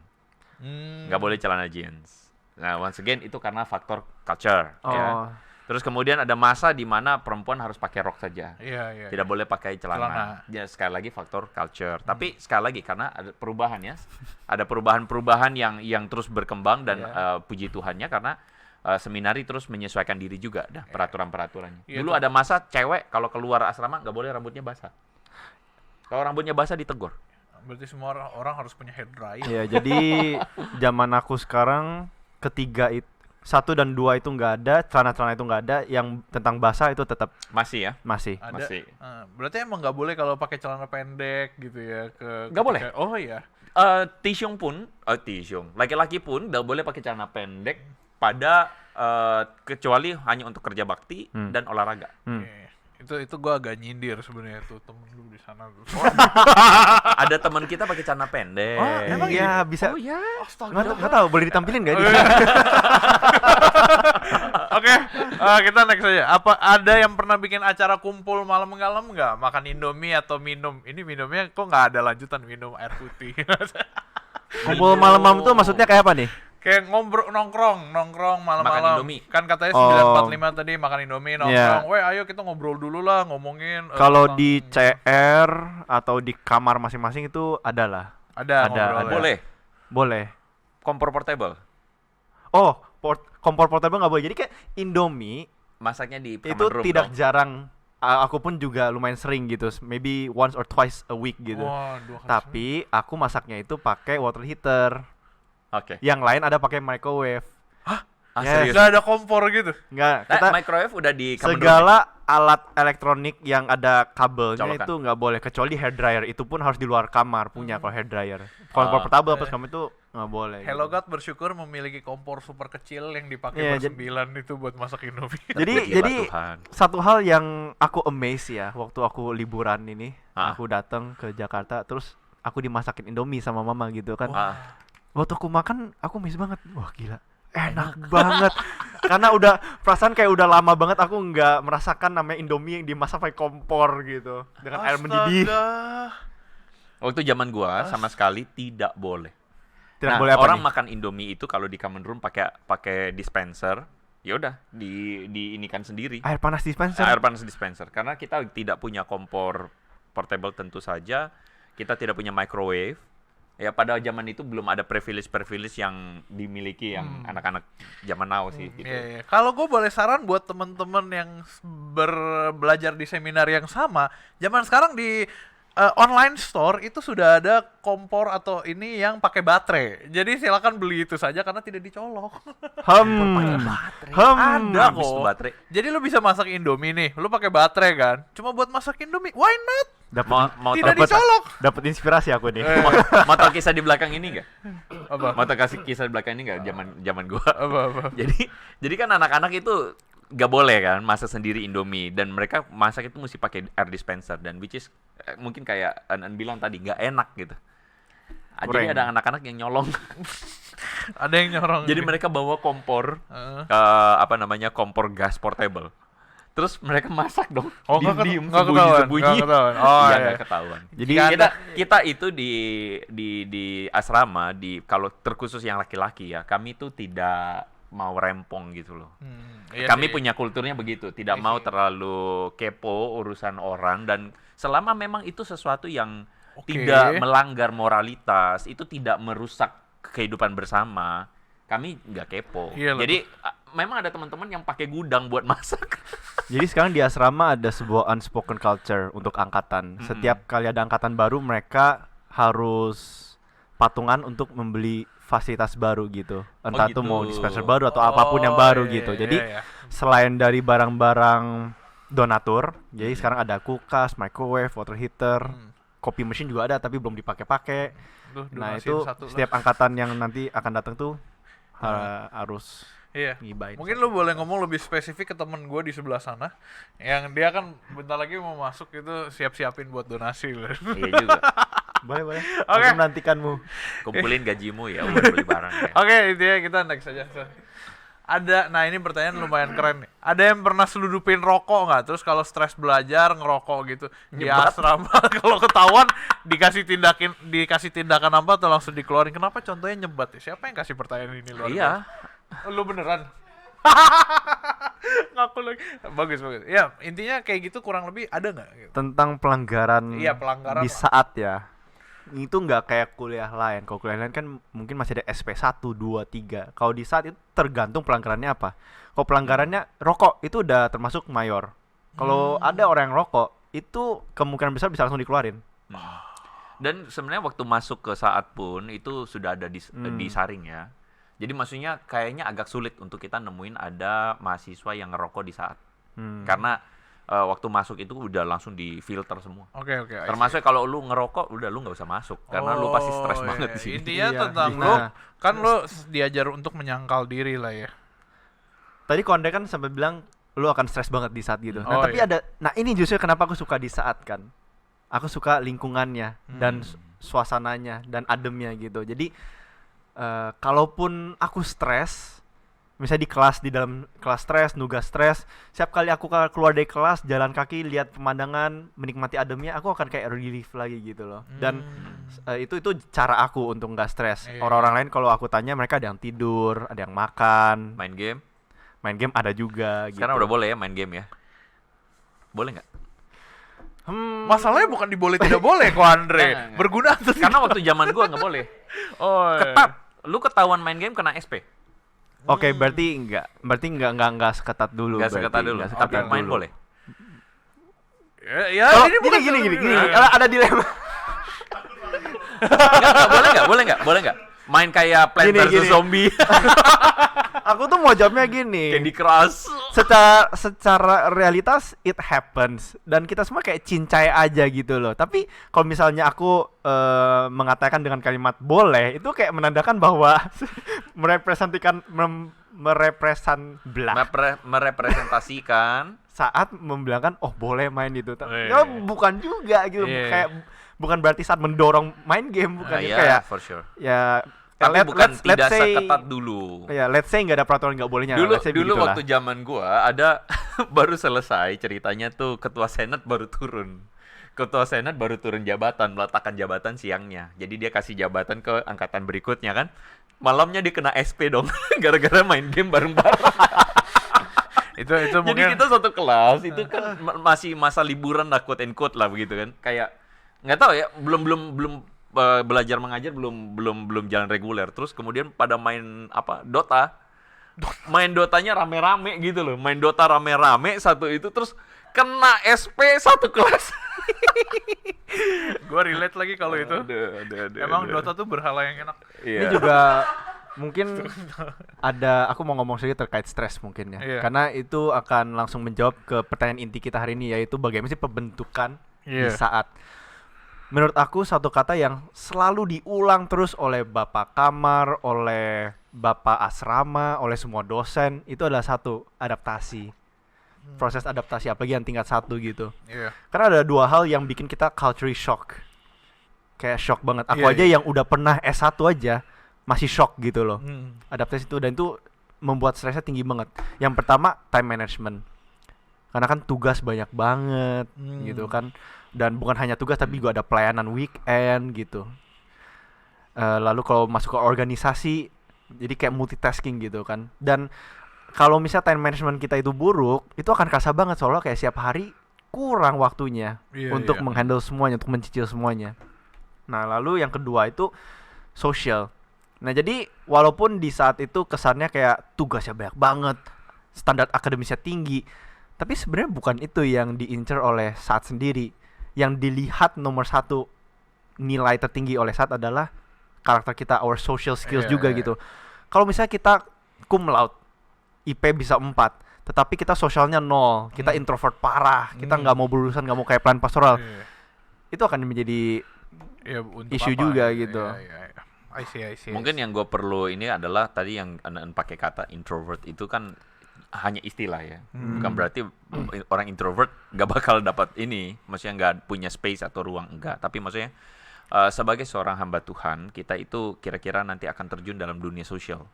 Nggak boleh celana jeans. Nah, once again itu karena faktor culture ya. Oh. Terus kemudian ada masa di mana perempuan harus pakai rok saja. Iya. Tidak boleh pakai celana. Celana. Ya, sekali lagi faktor culture. Tapi sekali lagi karena ada perubahan ya. Ada perubahan-perubahan yang terus berkembang dan puji Tuhannya karena seminari terus menyesuaikan diri juga peraturan-peraturannya. Iya, Dulu ada masa cewek kalau keluar asrama nggak boleh rambutnya basah. Kalau rambutnya basah ditegur. Berarti semua orang harus punya hair dryer. Ya, jadi zaman aku sekarang ketiga itu 1 dan 2 itu nggak ada, celana-celana itu nggak ada, yang tentang basah itu tetap Masih ya? masih. Ada. Masih. Berarti emang nggak boleh kalau pakai celana pendek gitu ya Nggak boleh. Oh iya. Tisyong pun, laki-laki pun nggak boleh pakai celana pendek pada kecuali hanya untuk kerja bakti dan olahraga. Oke. Itu gua agak nyindir sebenarnya tuh temen lu di sana tuh. Ada teman kita pakai celana pendek. Oh, emang Iya, bisa. Oh ya. Nggak tahu, boleh ditampilin nggak ini? Oke, kita next aja. Apa ada yang pernah bikin acara kumpul malam-malam nggak? Makan Indomie atau minum? Ini minumnya kok nggak ada lanjutan, minum air putih. Kumpul malam-malam tuh maksudnya kayak apa nih? Kayak nongkrong Makan malam-malam. Indomie. Kan katanya Oh. 945 tadi makan Indomie Iya. nongkrong. Weh, ayo kita ngobrol dulu lah, ngomongin Kalau tentang- di CR atau di kamar masing-masing itu ada. ada ngobrol. ya. Boleh. Boleh. Kompor portable. Oh, kompor portable nggak boleh. Jadi kayak Indomie Masaknya di itu common room tidak dong. jarang. Aku pun juga lumayan sering gitu, maybe once or twice a week gitu. Wah, 2 kali Tapi aku masaknya itu pakai water heater. Oke. Yang lain ada pakai microwave. Ah, Yes. serius. nggak ada kompor gitu. Enggak, kita Microwave udah di common room. segala alat elektronik yang ada kabelnya Colokan. itu nggak boleh, kecuali hair dryer. Itu pun harus di luar kamar punya kalau hair dryer. Kompor portable pas kamu itu nggak boleh. Hello gitu. God bersyukur memiliki kompor super kecil yang dipakai Iya, bersembilan itu buat masak Indomie. Jadi Pujilah Tuhan. satu hal yang aku amaze ya waktu aku liburan ini, Ah. aku datang ke Jakarta terus aku dimasakin Indomie sama mama gitu kan. Ah, Waktu aku makan aku miss banget. Wah gila, enak banget. Karena udah perasaan kayak udah lama banget aku nggak merasakan namanya Indomie yang dimasak pakai kompor gitu dengan air mendidih. waktu zaman gua sama sekali tidak boleh. Tidak Nah, boleh apa orang nih? makan Indomie itu kalau di common room pakai dispenser, ya udah diinikan sendiri. Air panas dispenser. Air panas dispenser karena kita tidak punya kompor portable tentu saja, kita tidak punya microwave. Ya pada zaman itu belum ada privilege yang dimiliki yang anak-anak zaman now sih gitu. Iya. Kalau gue boleh saran buat temen-temen yang belajar di seminar yang sama, zaman sekarang di online store itu sudah ada kompor atau ini yang pakai baterai. Jadi silakan beli itu saja karena tidak dicolok. Ada Habis tuh kok. baterai. Jadi lu bisa masak Indomie nih, lu pakai baterai kan? Cuma buat masak Indomie, why not? Mau Tidak tahu dicolok. Dapat inspirasi aku nih. mau tahu kisah di belakang ini enggak? Apa? Mau tahu kasih kisah di belakang ini enggak zaman gua? Apa? Jadi kan anak-anak itu nggak boleh kan masak sendiri Indomie dan mereka masak itu mesti pakai air dispenser dan which is mungkin kayak An bilang tadi nggak enak gitu. Jadi Kurang. ada anak-anak yang nyolong. Ada yang nyorong. Jadi mereka bawa kompor kompor gas portable. Terus mereka masak dong. Oh, Diem-diem, nggak ketahuan. sembunyi-sembunyi. Nggak ketahuan. Oh, Iya, iya. nggak ketahuan. Jadi kita itu di asrama kalau terkhusus yang laki-laki ya, kami itu tidak mau rempong gitu loh. Iya Kami sih. punya kulturnya begitu, tidak Iya mau sih. terlalu kepo urusan orang dan selama memang itu sesuatu yang Oke. tidak melanggar moralitas, itu tidak merusak kehidupan bersama, kami nggak kepo. Iya lah. Jadi memang ada teman-teman yang pakai gudang buat masak. Jadi sekarang di asrama ada sebuah unspoken culture untuk angkatan. Setiap kali ada angkatan baru mereka harus patungan untuk membeli fasilitas baru gitu. Entah itu gitu. mau dispenser baru atau apapun yang baru iya, gitu. iya, Jadi iya. selain dari barang-barang donatur, jadi sekarang ada kulkas, microwave, water heater, kopi mesin juga ada tapi belum dipakai-pakai. Duh, Nah, donasiin itu satu lah. setiap angkatan yang nanti akan datang tuh harus Iya. ngibain. Mungkin lu boleh ngomong lebih spesifik ke temen gue di sebelah sana, yang dia kan bentar lagi mau masuk itu siap-siapin buat donasi. Iya juga. Boleh. Oke. Aku menantikanmu. Kumpulin gajimu ya buat beli barang ya. Oke, intinya kita next aja. Ada, nah ini pertanyaan lumayan keren nih. Ada yang pernah seludupin rokok nggak? Terus kalau stres belajar ngerokok gitu di Nyebat. asrama, kalau ketahuan dikasih tindakan apa atau langsung dikeluarin? Kenapa contohnya nyebat? Siapa yang kasih pertanyaan ini luar Iya. biasa? Lu beneran? Ngaku lagi. Bagus. Ya, intinya kayak gitu kurang lebih ada nggak? Gitu? Tentang pelanggaran, Iya, pelanggaran di lah. saat ya. Itu nggak kayak kuliah lain. Kalau kuliah lain kan mungkin masih ada SP 1, 2, 3. Kalau di saat itu tergantung pelanggarannya apa. Kalau pelanggarannya rokok itu udah termasuk mayor. Kalau ada orang yang rokok, itu kemungkinan besar bisa langsung dikeluarin. Dan sebenarnya waktu masuk ke saat pun itu sudah ada disaring ya. Jadi maksudnya kayaknya agak sulit untuk kita nemuin ada mahasiswa yang ngerokok di saat. Karena waktu masuk itu udah langsung difilter semua. Oke. Termasuk kalau lu ngerokok udah lu nggak usah masuk karena lu pasti stres banget di sini. Intinya Iya, tentang gitu. lu Nah. kan lu diajar untuk menyangkal diri lah ya. Tadi Konde kan sampai bilang lu akan stres banget di saat gitu. Nah, Oh, tapi iya. ini justru kenapa aku suka di saat kan. Aku suka lingkungannya dan suasananya dan ademnya gitu. Jadi kalaupun aku stres, misalnya di dalam kelas stres, nugas stres, setiap kali aku keluar dari kelas, jalan kaki, lihat pemandangan, menikmati ademnya, aku akan kayak relief lagi gitu loh. Dan itu cara aku untuk nggak stres. Iya. Orang-orang lain kalau aku tanya, mereka ada yang tidur, ada yang makan, Main game. main game ada juga. Sekarang gitu. udah boleh ya main game ya. Boleh nggak? Masalahnya bukan diboleh tidak boleh kok Andre. Enggak. Berguna atau Karena waktu zaman gua nggak boleh. Oh. Ketat. Lu ketahuan main game kena SP. Oke, berarti enggak seketat dulu. Nggak seketat dulu. Nggak Tapi main dulu. boleh. Ya, Kalau ini bukan gini, sebenarnya. ada dilema. Boleh nggak? Main kayak Plant Gini, vs gini. Zombie, Aku tuh mau jawabnya gini. Candy Crush. Secara realitas it happens dan kita semua kayak cincai aja gitu loh. Tapi kalau misalnya aku mengatakan dengan kalimat boleh, itu kayak menandakan bahwa Merepresentasikan. saat membilangkan oh boleh main itu. Iya, Ya iya. bukan juga gitu. Iya. Kayak bukan berarti saat mendorong main game bukan Iya, kayak for sure. ya Tapi bukan let's tidak say- seketat dulu. Ya, let's say nggak ada peraturan nggak bolehnya. Dulu let's say dulu begitulah. waktu zaman gua ada baru selesai ceritanya tuh ketua senat baru turun. Ketua senat baru turun jabatan, meletakkan jabatan siangnya. Jadi dia kasih jabatan ke angkatan berikutnya kan. Malamnya dia kena SP dong gara-gara main game bareng-bareng. Itu Jadi mungkin kita satu kelas itu kan masih masa liburan lah quote and quote lah begitu kan. Kayak nggak tahu ya, belum belajar mengajar belum jalan reguler. Terus kemudian pada main apa? Dota. Main Dotanya rame-rame gitu loh. Main Dota rame-rame satu itu terus kena SP satu kelas. gua relate lagi kalau itu. Aduh. Emang Dota tuh berhala yang enak. Iya. Ini juga mungkin aku mau ngomong sedikit terkait stres mungkin ya. Iya. Karena itu akan langsung menjawab ke pertanyaan inti kita hari ini, yaitu bagaimana sih pembentukan di Iya. saat. Menurut aku satu kata yang selalu diulang terus oleh bapak kamar, oleh bapak asrama, oleh semua dosen, itu adalah satu, adaptasi. Proses adaptasi, apalagi yang tingkat 1 gitu. Iya. Karena ada dua hal yang bikin kita culture shock. Kayak shock banget. Aku Iya, aja iya. yang udah pernah S1 aja masih shock gitu loh. Hmm. Adaptasi itu, dan itu membuat stresnya tinggi banget. Yang pertama, time management. Karena kan tugas banyak banget gitu kan. Dan bukan hanya tugas tapi juga ada pelayanan weekend gitu. Lalu kalau masuk ke organisasi jadi kayak multitasking gitu kan. Dan kalau misalnya time management kita itu buruk, itu akan kerasa banget soalnya kayak setiap hari kurang waktunya Iya, untuk iya. menghandle semuanya, untuk mencicil semuanya. Nah, lalu yang kedua itu social. Nah, jadi walaupun di saat itu kesannya kayak tugasnya banyak banget, standar akademisnya tinggi, tapi sebenarnya bukan itu yang diincar oleh saat sendiri. Yang dilihat nomor satu nilai tertinggi oleh saat adalah karakter kita, our social skills Iya, juga iya. gitu. Kalau misalnya kita cum laude, IP bisa 4, tetapi kita sosialnya 0, kita introvert parah, kita nggak mau berurusan, nggak mau kayak plan pastoral, Iya. itu akan menjadi Iya, untuk Isu apa juga ya? gitu. Iya. I see. Mungkin yang gue perlu ini adalah tadi yang Anda pakai kata introvert itu kan hanya istilah ya. Bukan berarti orang introvert nggak bakal dapat ini, maksudnya nggak punya space atau ruang, enggak. Tapi maksudnya sebagai seorang hamba Tuhan, kita itu kira-kira nanti akan terjun dalam dunia sosial.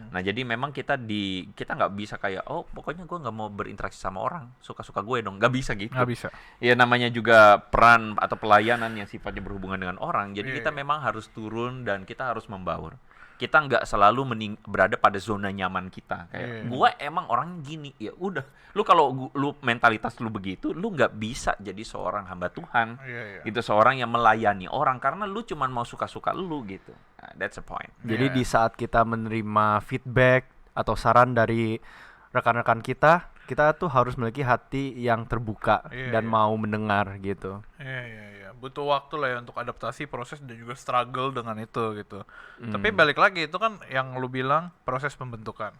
Nah, jadi memang kita nggak bisa kayak pokoknya gue nggak mau berinteraksi sama orang, suka-suka gue dong, nggak bisa gitu. Nggak bisa. Ya namanya juga peran atau pelayanan yang sifatnya berhubungan dengan orang. Jadi Iya, kita iya. memang harus turun dan kita harus membaur. kita nggak selalu berada pada zona nyaman kita. Kayak gua emang orang gini, ya udah. Lu kalau lu mentalitas lu begitu, lu nggak bisa jadi seorang hamba Tuhan. Gitu, seorang yang melayani orang karena lu cuman mau suka-suka lu gitu. Nah, that's the point. Jadi di saat kita menerima feedback atau saran dari rekan-rekan kita tuh harus memiliki hati yang terbuka dan mau mendengar gitu. Iya. Butuh waktu lah ya untuk adaptasi, proses, dan juga struggle dengan itu gitu. Tapi balik lagi, itu kan yang lu bilang proses pembentukan.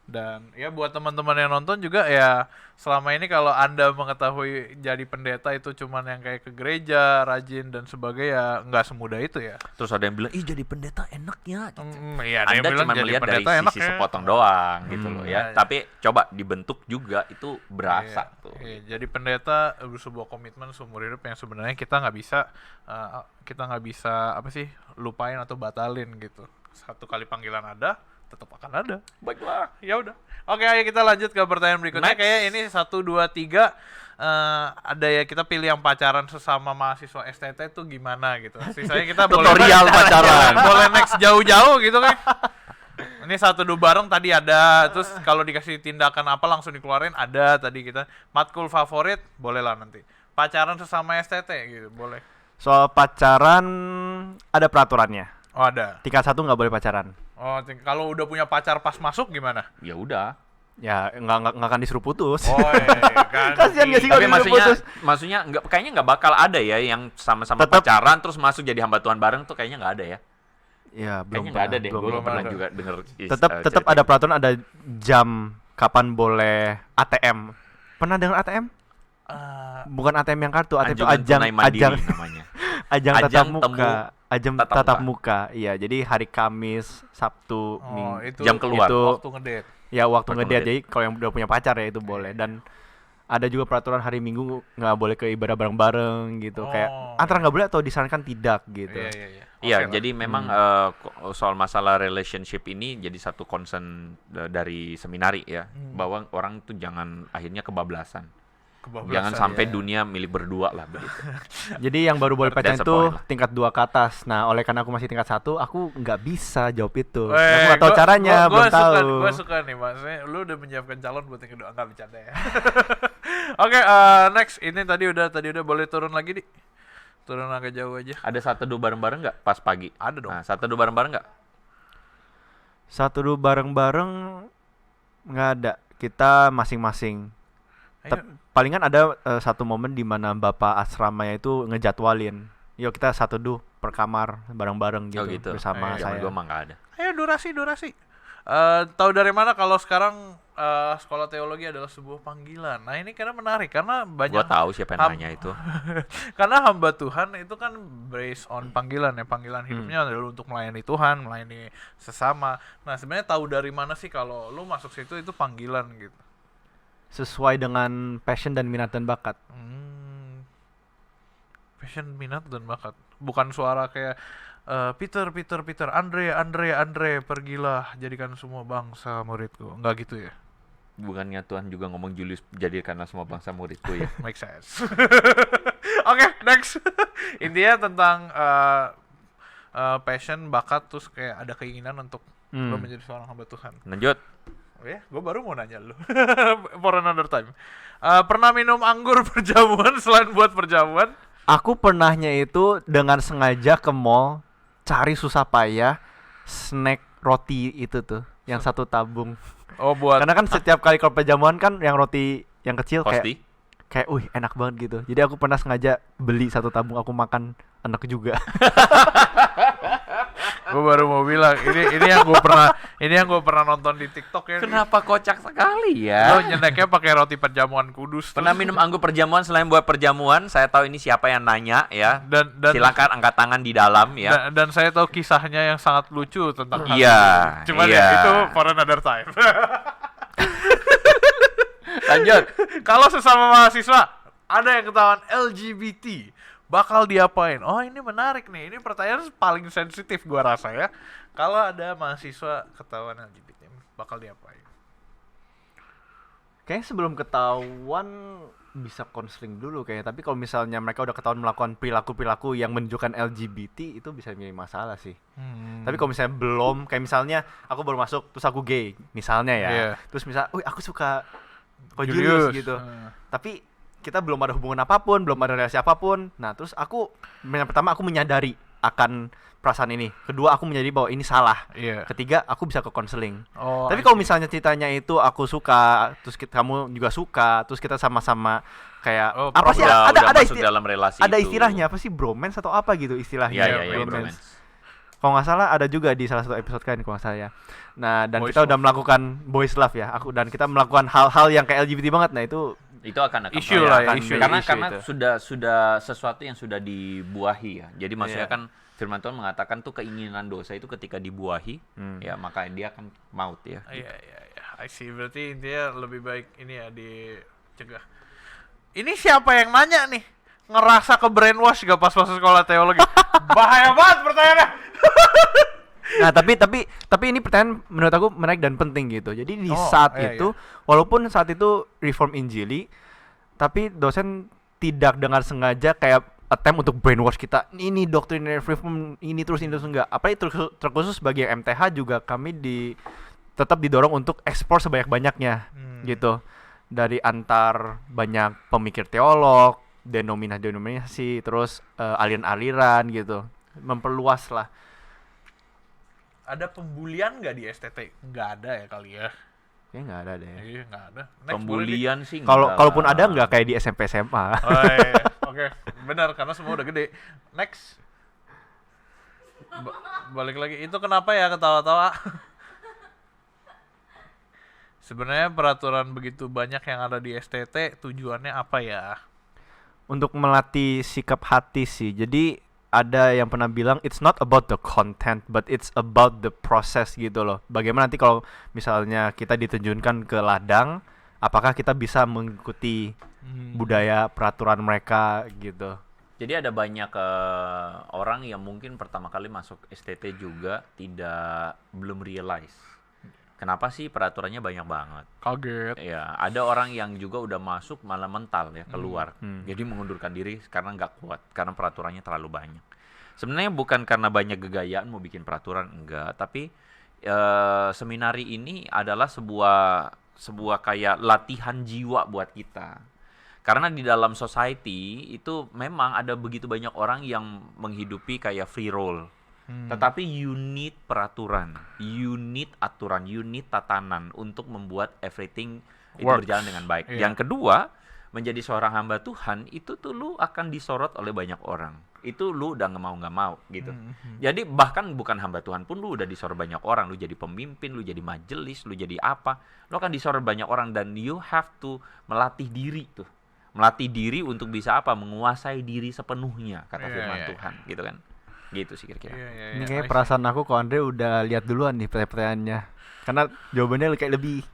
Dan ya buat teman-teman yang nonton juga ya, selama ini kalau Anda mengetahui jadi pendeta itu cuman yang kayak ke gereja, rajin dan sebagainya, nggak semudah itu ya. Terus ada yang bilang, ih jadi pendeta enaknya gitu. Iya, ada yang Anda bilang cuma jadi melihat dari pendeta enak sisi ya. sepotong doang gitu loh ya. Iya. Tapi coba dibentuk juga itu berasa tuh. Iya, jadi pendeta sebuah komitmen seumur hidup yang sebenarnya kita nggak bisa apa sih, lupain atau batalin gitu. Satu kali panggilan ada, tetap akan ada. Baiklah. Ya udah. Oke, ayo kita lanjut ke pertanyaan berikutnya. Next. Kayak ini 1, 2, 3 ada ya, kita pilih yang pacaran sesama mahasiswa STT itu gimana gitu. Sisanya kita Tutorial pacaran. boleh next jauh-jauh gitu kan. Ini 1, 2 bareng tadi ada. Terus kalau dikasih tindakan apa langsung dikeluarin ada tadi kita. Matkul favorit boleh lah nanti. Pacaran sesama STT gitu, boleh. Soal pacaran ada peraturannya. Oh, ada. Tingkat 1 nggak boleh pacaran. Oh, kalau udah punya pacar pas masuk gimana? Ya udah. Ya nggak akan disuruh putus. Oh, iya kan. Kasian nggak sih kalau Tapi disuruh putus? maksudnya kayaknya nggak bakal ada ya yang sama-sama Tetep. pacaran terus masuk jadi hamba Tuhan bareng tuh, kayaknya nggak ada ya. Ya belum Kayaknya nggak ada deh. Gue belum pernah ada. juga denger. Tetap ada peraturan, ada jam kapan boleh ATM. Pernah dengar ATM? Bukan ATM yang kartu, ATM itu ajang namanya. ajang Ajang ajang tatap tatap muka. Iya, jadi hari Kamis, Sabtu, Minggu. Itu jam keluar. Itu waktu ngedate. ya waktu Waktu ngedate. ngedate. Jadi kalau yang udah punya pacar ya itu boleh. Dan ada juga peraturan hari Minggu nggak boleh ke ibadah bareng-bareng gitu. Kayak antara nggak boleh atau disarankan tidak gitu. Iya. Iya, Oke lah. jadi memang soal masalah relationship ini jadi satu concern dari seminari ya, bahwa orang tuh jangan akhirnya kebablasan. Jangan sampai dunia milik berdua lah begitu. Jadi yang baru boleh pacaran That's the itu point lah. tingkat 2 ke atas. Nah, oleh karena aku masih tingkat 1, aku nggak bisa jawab itu. Eh, Aku nggak tahu caranya, belum tahu. Gue suka nih, maksudnya lu udah menyiapkan calon buat yang kedua, nggak bercanda ya. Oke, next. Ini tadi udah boleh turun lagi, Di. Turun agak jauh aja. Ada 1-2 bareng-bareng nggak pas pagi? Ada dong. Nah, 1-2 bareng-bareng nggak? 1-2 bareng-bareng nggak ada. Kita masing-masing. Ayo. Palingan ada satu momen di mana bapak asramanya itu ngejadwalin. Yuk kita 1-2 per kamar bareng-bareng gitu, Oh gitu. bersama Zaman saya. gue mah nggak ada. Ayo durasi. Tahu dari mana kalau sekarang sekolah teologi adalah sebuah panggilan? Nah, ini karena menarik karena banyak. Gue tahu siapa yang nanya itu. Karena hamba Tuhan itu kan based on panggilan ya. Panggilan hidupnya adalah untuk melayani Tuhan, melayani sesama. Nah, sebenarnya tahu dari mana sih kalau lu masuk situ itu panggilan gitu? Sesuai dengan passion dan minat dan bakat. Passion, minat, dan bakat. Bukan suara kayak Peter, Andre, pergilah jadikan semua bangsa muridku. Enggak gitu ya? Bukannya Tuhan juga ngomong Julius jadikanlah semua bangsa muridku ya. Make sense. Oke, next. Intinya tentang passion, bakat, terus kayak ada keinginan untuk lo menjadi seorang hamba Tuhan. Lanjut. Oh ya, gue baru mau nanya lu. For another time. Pernah minum anggur perjamuan selain buat perjamuan? Aku pernahnya itu dengan sengaja ke mall cari susah payah snack roti itu tuh yang 1 tabung. Oh, buat Karena kan setiap kali kalau perjamuan kan yang roti yang kecil Pasti. kayak enak banget gitu. Jadi aku pernah sengaja beli 1 tabung, aku makan, enak juga. gue baru mau bilang ini yang gue pernah nonton di TikTok ya. Kenapa kocak sekali Lo ya? nyeneknya pakai roti perjamuan kudus. Pernah minum anggur perjamuan selain buat perjamuan? Saya tahu ini siapa yang nanya ya. dan Silakan angkat tangan di dalam ya. dan saya tahu kisahnya yang sangat lucu tentang hal Iya, itu. Cuman iya. ya itu for another time. Lanjut. Kalau sesama mahasiswa ada yang ketahuan LGBT, bakal diapain? Oh, ini menarik nih. Ini pertanyaan paling sensitif gua rasa ya. Kalau ada mahasiswa ketahuan LGBT, bakal diapain? Kayaknya sebelum ketahuan bisa konseling dulu kayaknya. Tapi kalau misalnya mereka udah ketahuan melakukan perilaku-perilaku yang menunjukkan LGBT, itu bisa menjadi masalah sih. Tapi kalau misalnya belum, kayak misalnya aku baru masuk terus aku gay, misalnya ya. Iya. Terus misal, aku suka Julius gitu. Tapi kita belum ada hubungan apapun, belum ada relasi apapun. Nah, terus yang pertama aku menyadari akan perasaan ini. Kedua, aku menyadari bahwa ini salah. Iya. Ketiga, aku bisa ke konseling. Oh, Tapi kalau misalnya ceritanya itu aku suka, terus kamu juga suka, terus kita sama-sama kayak apa sih udah ada masuk dalam relasi ada itu. istilahnya apa sih, bromance atau apa gitu istilahnya? Iya, bromance. Kalau nggak salah ada juga di salah satu episode kan kalau nggak salah ya. Nah, dan Boys kita udah love. melakukan boys love ya. Dan kita melakukan hal-hal yang kayak LGBT banget. Nah, itu akan Issue lah ya, akan issue. menjadi karena itu. sudah sesuatu yang sudah dibuahi ya. Jadi maksudnya Iya. kan firman Tuhan mengatakan tuh keinginan dosa itu ketika dibuahi, ya maka dia akan maut ya. Iya. I see. Berarti intinya lebih baik ini ya dicegah. Ini siapa yang nanya nih? Ngerasa ke brainwash gak pas masuk sekolah teologi? Bahaya banget pertanyaannya. Nah, tapi ini pertanyaan menurut aku menarik dan penting gitu. Jadi di saat iya, itu, walaupun saat itu reform Injili, tapi dosen tidak dengan sengaja kayak attempt untuk brainwash kita. Ini doktrin reform ini terus enggak. Apalagi terkhusus bagi yang MTH juga kami tetap didorong untuk ekspor sebanyak-banyaknya gitu. Dari antar banyak pemikir teolog, denominasi, terus aliran-aliran gitu. Memperluas lah. Ada pembulian nggak di STT? Nggak ada ya kali ya? Kayaknya nggak ada deh. Iya nggak ada. Next, Pembulian sih Kalau enggak kalaupun lah. ada nggak kayak di SMP SMA. boleh. Oh, iya. Oke, benar karena semua udah gede. Next. Balik lagi. Itu kenapa ya ketawa-tawa? Sebenarnya peraturan begitu banyak yang ada di STT tujuannya apa ya? Untuk melatih sikap hati sih. Jadi ada yang pernah bilang it's not about the content but it's about the process gitu loh. Bagaimana nanti kalau misalnya kita diterjunkan ke ladang, apakah kita bisa mengikuti budaya peraturan mereka gitu. Jadi ada banyak orang yang mungkin pertama kali masuk STT juga belum realize. Kenapa sih peraturannya banyak banget? Kaget. Ya, ada orang yang juga udah masuk malah mental ya keluar. Jadi mengundurkan diri karena nggak kuat, karena peraturannya terlalu banyak. Sebenarnya bukan karena banyak gegayaan mau bikin peraturan, enggak. Tapi seminari ini adalah sebuah kayak latihan jiwa buat kita. Karena di dalam society itu memang ada begitu banyak orang yang menghidupi kayak free roll. Tetapi you need peraturan, you need aturan, you need tatanan untuk membuat everything itu berjalan dengan baik. Iya. Yang kedua, menjadi seorang hamba Tuhan itu tuh lu akan disorot oleh banyak orang. Itu lu udah nggak mau gitu. Jadi bahkan bukan hamba Tuhan pun lu udah disorot banyak orang. Lu jadi pemimpin, lu jadi majelis, lu jadi apa, lu akan disorot banyak orang dan you have to melatih diri tuh. Melatih diri untuk bisa apa? Menguasai diri sepenuhnya kata firman Tuhan, gitu kan. Gitu sih kira-kira. Ini kayak perasaan aku kalau Andre udah lihat duluan nih pertanyaannya. Karena jawabannya kayak lebih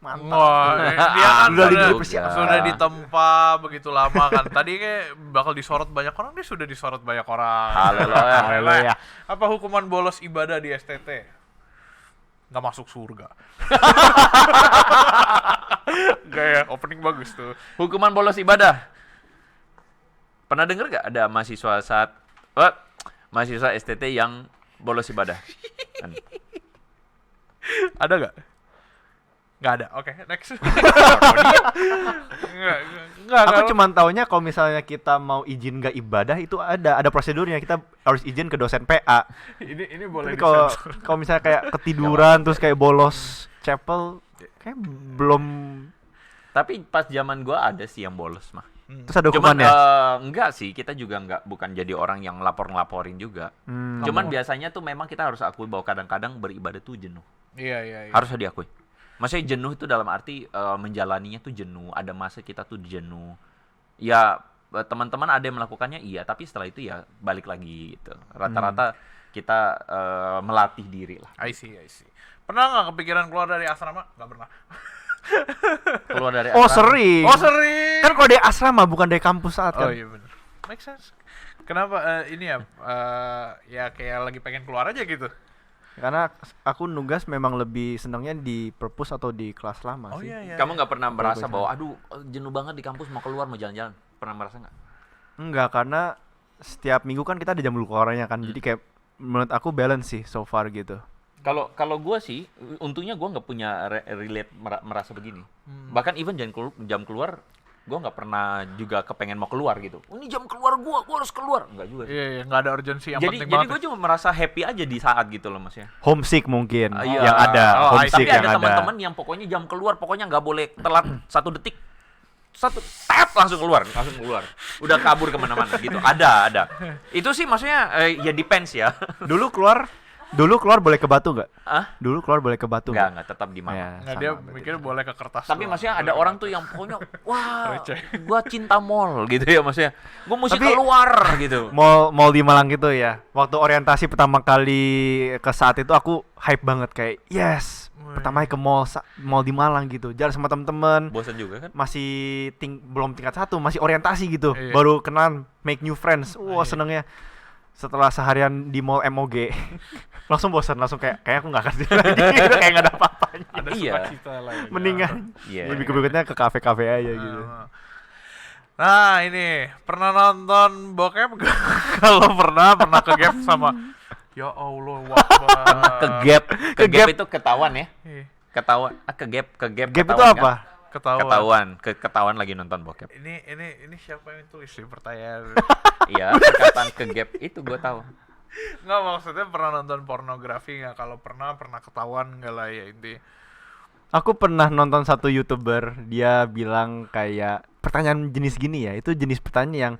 mantap. Wah, dia kan Udah sudah, dipersiapkan. sudah ditempa begitu lama kan. Tadi kayak bakal disorot banyak orang, dia sudah disorot banyak orang. Haleluya. Apa hukuman bolos ibadah di STT? Nggak masuk surga. Gaya opening bagus tuh. Hukuman bolos ibadah. Pernah dengar gak ada mahasiswa STT yang bolos ibadah? Ada nggak? Nggak ada. Oke, next. Nggak. Aku cuma taunya kalau misalnya kita mau izin nggak ibadah itu ada prosedurnya, kita harus izin ke dosen PA. Ini boleh Tapi kalau disensor. kalau misalnya kayak ketiduran terus kayak bolos chapel kayak belum. Tapi pas zaman gua ada sih yang bolos mah. Terus ada Cuman hukumannya. enggak sih, kita juga bukan jadi orang yang ngelaporin juga. Cuman biasanya tuh memang kita harus akui bahwa kadang-kadang beribadah tuh jenuh. Iya. Harus diakui. Maksudnya jenuh itu dalam arti menjalaninya tuh jenuh, ada masa kita tuh jenuh. Ya teman-teman ada yang melakukannya iya, tapi setelah itu ya balik lagi gitu. Rata-rata kita melatih diri lah. I see. Pernah nggak kepikiran keluar dari asrama? Nggak pernah. Keluar dari Oh, asrama. sering. Sering. Kan kalau dari asrama bukan dari kampus saat kan. Oh iya benar. Make sense. Kenapa ini ya? Ya kayak lagi pengen keluar aja gitu. Karena aku nugas memang lebih senangnya di perpus atau di kelas lama Oh sih. iya. Kamu nggak pernah merasa bisa. bahwa aduh jenuh banget di kampus mau keluar mau jalan-jalan? Pernah merasa nggak? Enggak, karena setiap minggu kan kita ada jam keluarnya kan. Jadi kayak menurut aku balance sih so far gitu. Kalau gue sih, untungnya gue nggak punya merasa begini. Bahkan even jam keluar, gue nggak pernah juga kepengen mau keluar gitu. Oh, ini jam keluar gue harus keluar. Enggak juga. Iya, nggak ada urgensi yang Jadi penting jadi banget. gue cuma merasa happy aja di saat gitu loh mas ya. Homesick mungkin Iya. yang ada, Oh, homesick Tapi yang ada ada. teman-teman yang pokoknya jam keluar, pokoknya nggak boleh telat 1 detik. 1 tap langsung keluar. Udah kabur kemana-mana gitu. Ada. Itu sih maksudnya ya depends ya. Dulu keluar boleh ke Batu nggak? Ah? Dulu keluar boleh ke Batu Enggak tetap di mana. Ya, Nggak, sama dia berarti. mikir boleh ke kertas. Tapi doang. maksudnya ada orang tuh yang pokoknya wah, Receh. gua cinta mall gitu ya maksudnya. Gua mesti Tapi- keluar gitu. Mall di Malang gitu ya. Waktu orientasi pertama kali ke saat itu aku hype banget kayak yes, pertama kali ke mall di Malang gitu. Jalan sama temen-temen. Bosan juga kan? Masih belum tingkat 1, masih orientasi gitu. Iya. Baru kenalan, make new friends. Wah, Iya. senengnya. Setelah seharian di mall MOG, langsung bosan, langsung kayak aku nggak kerja lagi. Gitu, kayak nggak ada apa-apanya. Ada Iya. sukacita lah. ya. Mendingan Iya. lebih berikutnya ke kafe-kafe aja gitu. Nah ini pernah nonton bokep nggak? Kalau pernah ke gap sama ya Allah Ke gap itu ketahuan ya. Ketahuan ke gap Gap itu ketahuan apa? Ketahuan. Ketahuan lagi nonton bokep. Ini siapa yang tulis sih pertanyaan? Iya, perkataan ke gap itu gua tahu. Nggak, maksudnya pernah nonton pornografi nggak? Kalau pernah ketahuan nggak lah ya inti. Aku pernah nonton satu YouTuber, dia bilang kayak pertanyaan jenis gini ya, itu jenis pertanyaan yang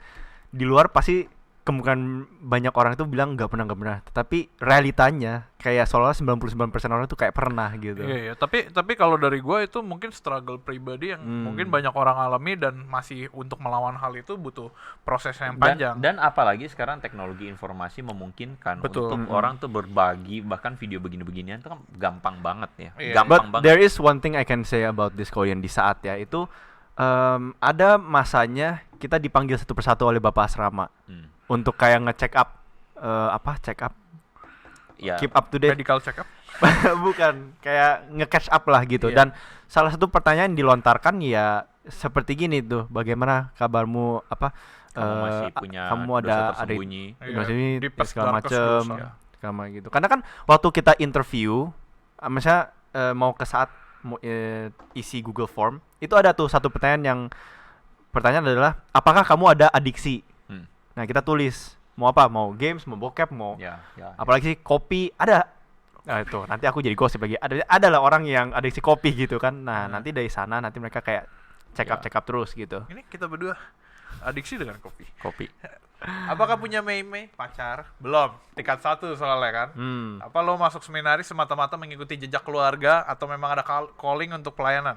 di luar pasti kemungkinan banyak orang itu bilang nggak pernah, tapi realitanya kayak seolah 99% orang itu kayak pernah gitu. Iya. Tapi kalau dari gua itu mungkin struggle pribadi yang mungkin banyak orang alami dan masih untuk melawan hal itu butuh proses yang panjang. Dan apalagi sekarang teknologi informasi memungkinkan Betul. untuk orang tuh berbagi bahkan video begini-beginian itu kan gampang banget ya. Iya. Gampang But banget. there is one thing I can say about this Korean di saat ya itu ada masanya kita dipanggil satu persatu oleh bapak asrama untuk kayak check up Ya. keep up to date. Medical check up. Bukan, kayak nge-catch up lah gitu. Iya. Dan salah satu pertanyaan yang dilontarkan ya seperti gini tuh, bagaimana kabarmu Kamu masih punya kamu dosa ada tersembunyi. masih Deepest, segala darkest macem dosa. segala gitu. Karena kan waktu kita interview misalnya mau ke saat isi Google Form, itu ada tuh satu pertanyaan adalah apakah kamu ada adiksi? Nah, kita tulis mau apa? Mau games, mau bokep, mau Ya. apalagi sih kopi ada. Nah, itu nanti aku jadi gosip lagi. Adalah orang yang adiksi kopi gitu kan. Nah, nanti dari sana nanti mereka kayak check up terus gitu. Ini kita berdua adiksi dengan kopi. Kopi. Apakah punya mei pacar? Belum. Tingkat 1 soalnya kan. Apa lo masuk seminaris semata-mata mengikuti jejak keluarga atau memang ada calling untuk pelayanan?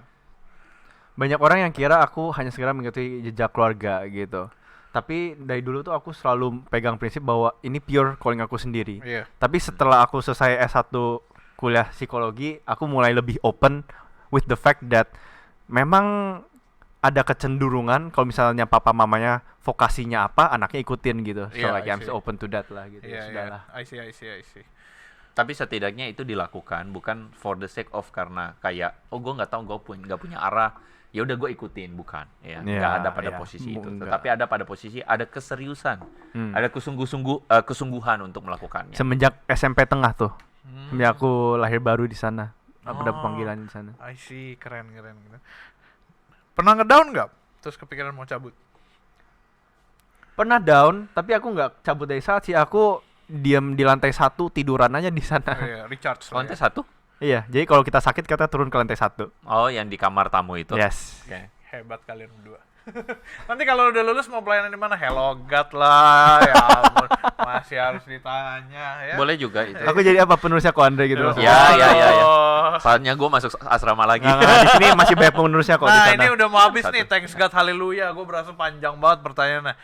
Banyak orang yang kira aku hanya segera mengikuti jejak keluarga gitu. Tapi dari dulu tuh aku selalu pegang prinsip bahwa ini pure calling aku sendiri. Iya. Tapi setelah aku selesai S1 kuliah psikologi, aku mulai lebih open with the fact that memang ada kecenderungan kalau misalnya papa mamanya vokasinya apa, anaknya ikutin gitu. So Iya, like I I'm see. so open to that lah gitu. Iya, Sudahlah. I see. Tapi setidaknya itu dilakukan bukan for the sake of karena kayak gue nggak tahu nggak punya arah, ya udah gue ikutin, bukan ya. Iya, Nggak ada pada iya. posisi itu, Enggak. tetapi ada pada posisi ada keseriusan, ada kesungguhan untuk melakukannya. Semenjak SMP tengah tuh. Semenjak aku lahir baru di sana. Ada panggilan di sana. I see, keren. Pernah ngedown nggak? Terus kepikiran mau cabut? Pernah down, tapi aku nggak cabut dari saat sih. Aku diam di lantai 1 tiduran aja di sana. Iya, recharge lah. Lantai Ya. 1? Iya, jadi kalau kita sakit kita turun ke lantai 1. Oh, yang di kamar tamu itu. Yes. Oke. Hebat kalian berdua. Nanti kalau udah lulus mau pelayanan di mana? Hello God lah, ya ampun. Masih harus ditanya ya. Boleh juga itu. Aku jadi apa penulisnya kok Andre gitu. Ya, ya. Oh. Saatnya gue masuk asrama lagi. Nah, di sini masih banyak penulisnya kok di Nah sana. ini udah mau habis nih, Satu. thanks God, haleluya. Gue berasa panjang banget pertanyaannya.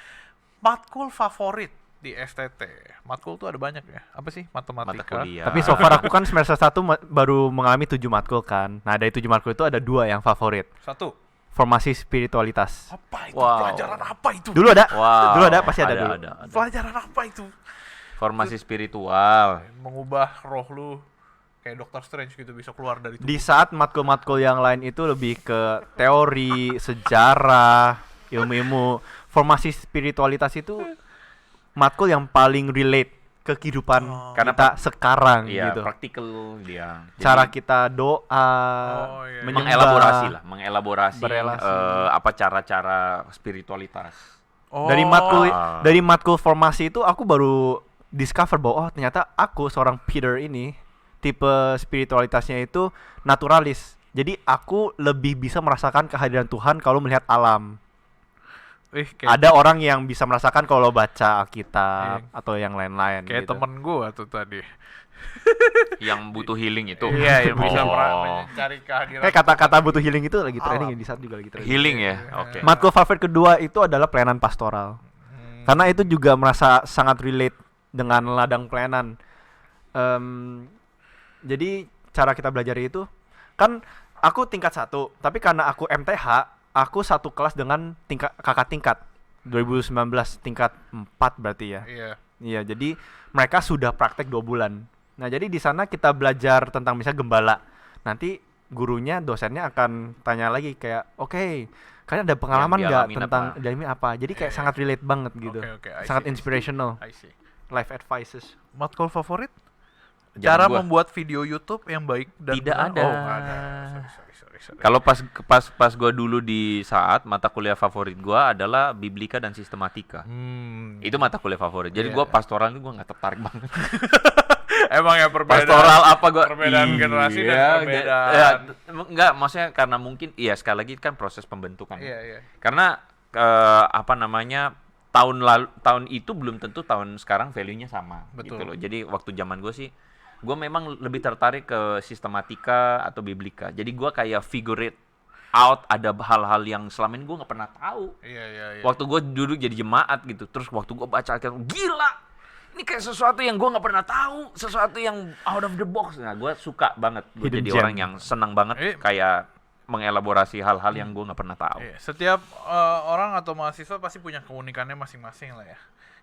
Matkul favorit di STT. Matkul tuh ada banyak ya. Apa sih? Mata Matematika. kuliah. Tapi so far aku kan semester 1 baru mengalami 7 matkul kan. Nah, dari 7 matkul itu ada 2 yang favorit. Satu. Formasi spiritualitas. Apa itu? Wow. Pelajaran apa itu? Dulu ada. Wow. Dulu ada, pasti ada dulu. Ada. Pelajaran apa itu? Formasi spiritual. Mengubah roh lu kayak Doctor Strange gitu, bisa keluar dari Di saat matkul-matkul yang lain itu lebih ke teori, sejarah, ilmu-ilmu, formasi spiritualitas itu matkul yang paling relate ke kehidupan Karena kita sekarang Iya, gitu. praktikal dia. Jadi, Cara kita doa, iya. menyembah. mengelaborasi Berelasi. apa cara-cara spiritualitas. Dari matkul formasi itu aku baru discover bahwa oh ternyata aku seorang Peter ini tipe spiritualitasnya itu naturalis. Jadi aku lebih bisa merasakan kehadiran Tuhan kalau melihat alam. kayak Ada orang yang bisa merasakan kalau baca Alkitab atau yang lain-lain kayak gitu. temen gua tuh tadi. Yang butuh healing itu. Iya, yang bisa Oh. mencari kehadiran. Kayak kata-kata butuh healing itu lagi trending ya, di saat juga lagi trending. Healing ya. Oke. Matkul favorit kedua itu adalah pelayanan pastoral. Karena itu juga merasa sangat relate dengan ladang pelayanan. Jadi cara kita belajar itu kan aku tingkat 1, tapi karena aku MTH, aku satu kelas dengan kakak tingkat 2019 tingkat 4 berarti ya. Iya. Iya, jadi mereka sudah praktek 2 bulan. Nah, jadi di sana kita belajar tentang misalnya gembala. Nanti gurunya, dosennya akan tanya lagi kayak, "Oke, kalian ada pengalaman nggak dialamin tentang apa?" dialamin apa?" Jadi kayak sangat relate banget gitu. Oke, I Sangat see. inspirational. I see. Life advices. Matkul favorit? Zaman Cara gua. membuat video YouTube yang baik dan Tidak benar? ada. Oh, nggak ada. Sorry. Kalau pas gua dulu di saat mata kuliah favorit gua adalah biblika dan sistematika. Itu mata kuliah favorit. Jadi Iya. gua pastoral itu gua nggak tertarik banget. Emang ya perbedaan. Pastoral apa gua? perbedaan generasi dan Iya, perbedaan. ya, enggak, maksudnya karena mungkin iya sekali lagi kan proses pembentukan. Iya. Karena apa namanya tahun itu belum tentu tahun sekarang value-nya sama. Betul. Gitu loh. Jadi waktu zaman gue sih, gue memang lebih tertarik ke sistematika atau biblika. Jadi gue kayak figure it out, ada hal-hal yang selama ini gue nggak pernah tahu. Iya. Waktu gue duduk jadi jemaat gitu, terus waktu gue baca Alkitab, gila, ini kayak sesuatu yang gue nggak pernah tahu, sesuatu yang out of the box. Nah, gue suka banget, gue Hidden jadi gem. orang yang senang banget kayak mengelaborasi hal-hal yang gue nggak pernah tahu. Iya, setiap orang atau mahasiswa pasti punya keunikannya masing-masing lah ya.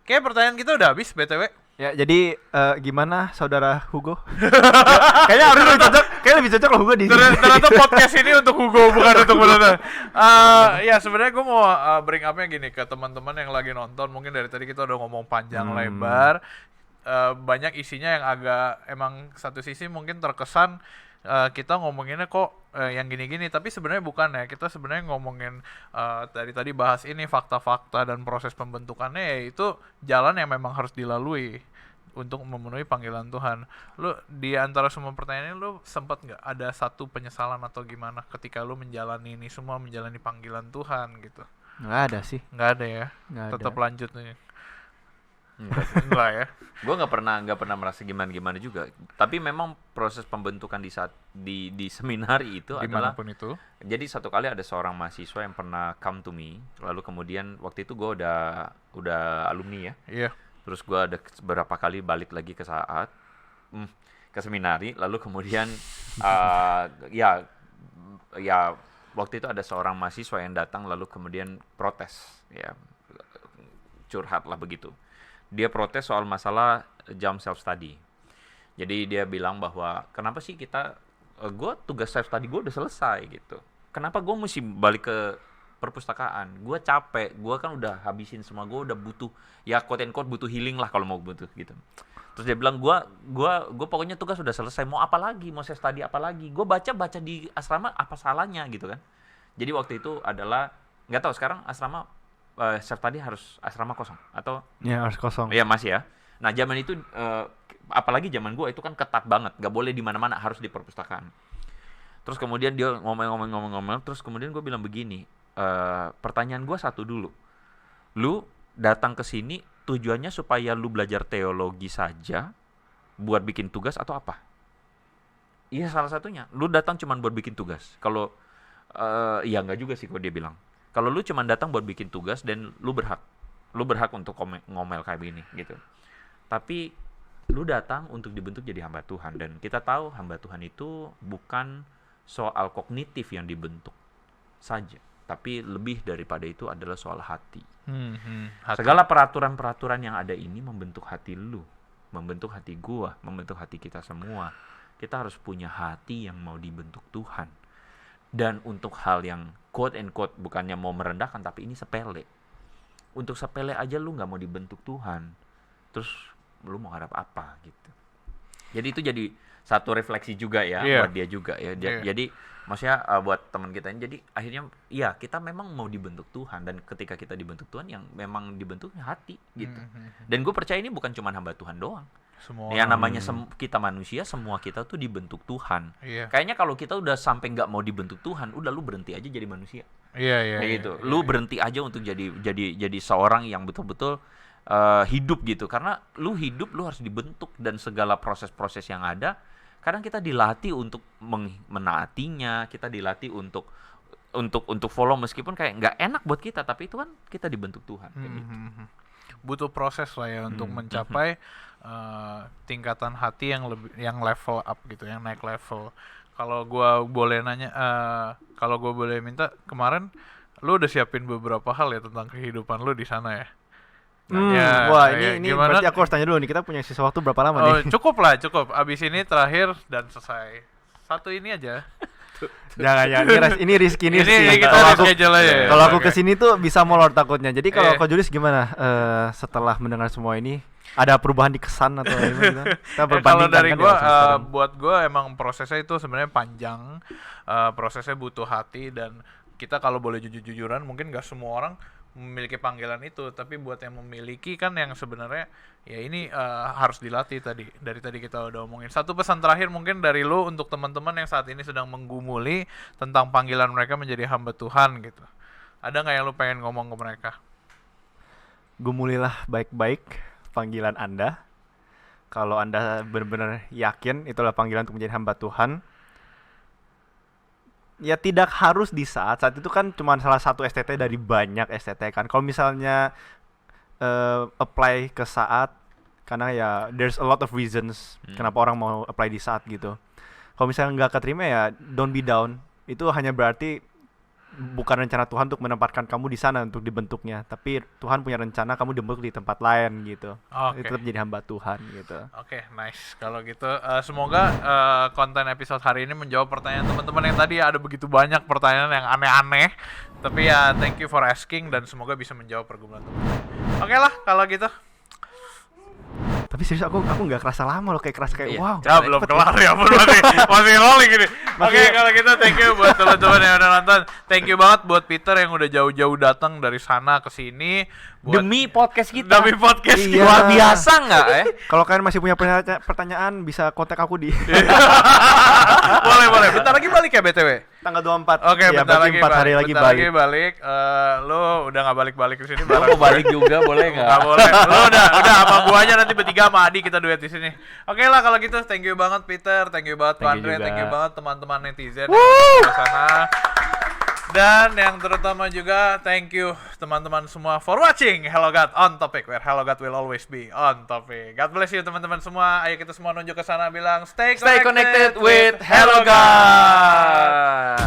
Kayak pertanyaan kita udah habis, BTW. Ya, jadi gimana saudara Hugo? Kayaknya harus lebih cocok, kayak lebih cocok loh Hugo di sini. Ternyata podcast ini untuk Hugo, bukan untuk Benata. Ya sebenarnya gue mau bring up-nya gini ke teman-teman yang lagi nonton. Mungkin dari tadi kita udah ngomong panjang lebar. Banyak isinya yang agak emang satu sisi mungkin terkesan kita ngomonginnya kok yang gini-gini, tapi sebenarnya bukan ya. Kita sebenarnya ngomongin dari tadi bahas ini fakta-fakta dan proses pembentukannya, yaitu jalan yang memang harus dilalui untuk memenuhi panggilan Tuhan. Lu di antara semua pertanyaan ini, lu sempat nggak ada satu penyesalan atau gimana ketika lu menjalani ini semua, menjalani panggilan Tuhan gitu? Nggak ada sih. Nggak ada ya? Nggak Tetap ada. lanjut nih. Enggak ya? Gue nggak pernah merasa gimana juga. Tapi memang proses pembentukan di saat di seminari itu adalah, Dimanapun itu. jadi satu kali ada seorang mahasiswa yang pernah come to me, lalu kemudian waktu itu gue udah alumni ya, Iya. terus gue ada beberapa kali balik lagi ke saat ke seminari, lalu kemudian ya waktu itu ada seorang mahasiswa yang datang lalu kemudian protes, ya curhat lah begitu. Dia protes soal masalah jam self study. Jadi dia bilang bahwa kenapa sih gue tugas self study gue udah selesai gitu. Kenapa gue mesti balik ke perpustakaan? Gue capek, gue kan udah habisin semua, gue udah butuh, ya quote and quote butuh healing lah kalau mau butuh gitu. Terus dia bilang gue pokoknya tugas udah selesai, mau apa lagi, mau self study apa lagi? Gue baca di asrama apa salahnya gitu kan? Jadi waktu itu adalah nggak tahu sekarang asrama self study harus asrama kosong atau Ya, harus kosong. ya masih ya. Nah zaman itu apalagi zaman gue itu kan ketat banget, nggak boleh di mana-mana, harus di perpustakaan. Terus kemudian dia ngomong, terus kemudian gue bilang begini, pertanyaan gue satu dulu, lu datang ke sini tujuannya supaya lu belajar teologi saja, buat bikin tugas atau apa? Iya salah satunya, lu datang cuma buat bikin tugas. Kalau ya nggak juga sih kok dia bilang. Kalau lu cuma datang buat bikin tugas dan lu berhak untuk ngomel kayak begini gitu. Tapi lu datang untuk dibentuk jadi hamba Tuhan, dan kita tahu hamba Tuhan itu bukan soal kognitif yang dibentuk saja, tapi lebih daripada itu adalah soal hati. Hati. Segala peraturan-peraturan yang ada ini membentuk hati lu. membentuk hati gua, membentuk hati kita semua. Kita harus punya hati yang mau dibentuk Tuhan. Dan untuk hal yang quote and quote bukannya mau merendahkan, tapi ini sepele. Untuk sepele aja lu nggak mau dibentuk Tuhan, terus lu mau harap apa gitu. Jadi itu jadi satu refleksi juga ya buat dia juga ya. Jadi maksudnya buat teman kita ini, jadi akhirnya ya kita memang mau dibentuk Tuhan, dan ketika kita dibentuk Tuhan yang memang dibentuknya hati gitu. Dan gue percaya ini bukan cuma hamba Tuhan doang. Semua yang namanya kita manusia, semua kita tuh dibentuk Tuhan. Kayaknya kalau kita udah sampai nggak mau dibentuk Tuhan, udah lu berhenti aja jadi manusia. Kayak gitu. Lu berhenti aja untuk jadi seorang yang betul-betul hidup gitu. Karena lu hidup, lu harus dibentuk, dan segala proses-proses yang ada kadang kita dilatih untuk menaatinya, kita dilatih untuk follow meskipun kayak nggak enak buat kita, tapi itu kan kita dibentuk Tuhan kayak gitu. Butuh proses lah ya untuk mencapai tingkatan hati yang level up gitu, yang naik level. Kalau gua boleh nanya, kalau gua boleh minta, kemarin lu udah siapin beberapa hal ya tentang kehidupan lu di sana ya? Wah, ini berarti aku harus tanya dulu nih, kita punya sisa waktu berapa lama nih? Cukup. Abis ini terakhir dan selesai. Satu ini aja. Jangan, ini Rizky nih. Ini kita reschedule aja. Kalau aku kesini tuh bisa molor takutnya. Jadi kalau Ko Julius gimana? Setelah mendengar semua ini, ada perubahan di kesan atau gimana? Kita berbandingkan. Kalau dari gua, buat gua emang prosesnya itu sebenarnya panjang. Prosesnya butuh hati, dan kita kalau boleh jujur-jujuran, mungkin gak semua orang memiliki panggilan itu, tapi buat yang memiliki kan yang sebenarnya ya ini harus dilatih. Dari tadi kita udah omongin. Satu pesan terakhir mungkin dari lu untuk teman-teman yang saat ini sedang menggumuli tentang panggilan mereka menjadi hamba Tuhan gitu. Ada nggak yang lu pengen ngomong ke mereka? Gumulilah baik-baik panggilan Anda. Kalau Anda benar-benar yakin itulah panggilan untuk menjadi hamba Tuhan, ya tidak harus di saat itu kan cuma salah satu STT dari banyak STT kan. Kalau misalnya apply ke saat, karena ya there's a lot of reasons kenapa orang mau apply di saat gitu. Kalau misalnya nggak keterima ya don't be down. Itu hanya berarti bukan rencana Tuhan untuk menempatkan kamu di sana untuk dibentuknya, tapi Tuhan punya rencana kamu dibentuk di tempat lain gitu. Itu tetap jadi hamba Tuhan gitu. Nice. Kalau gitu semoga konten episode hari ini menjawab pertanyaan teman-teman yang tadi ada begitu banyak pertanyaan yang aneh-aneh. Tapi ya thank you for asking, dan semoga bisa menjawab pergumulan teman-teman. Oke lah kalau gitu. Tapi serius aku nggak kerasa lama loh, kayak wow. Ya belum kelar ya pun masih rolling gini. Oke, kalau gitu thank you buat teman-teman yang udah nonton. Thank you banget buat Peter yang udah jauh-jauh datang dari sana ke sini demi podcast kita. Iya. Luar biasa nggak Kalau kalian masih punya pertanyaan bisa kontak aku di boleh. Bentar lagi balik ya BTW. Tanggal 24. Oke, ya, bentar lagi 4 hari lagi balik. Lu udah nggak balik-balik ke sini? Lu mau balik juga boleh nggak? Nggak boleh. Lu udah sama gua aja, nanti bertiga sama Adi kita duet di sini. Oke lah kalau gitu, thank you banget Peter, thank you banget Pak Andre, thank you banget teman-teman netizen yang di sana. Dan yang terutama juga thank you teman-teman semua for watching Hello God on Topic, where Hello God will always be on topic. God bless you teman-teman semua. Ayo kita semua nunjuk ke sana bilang stay connected with Hello God.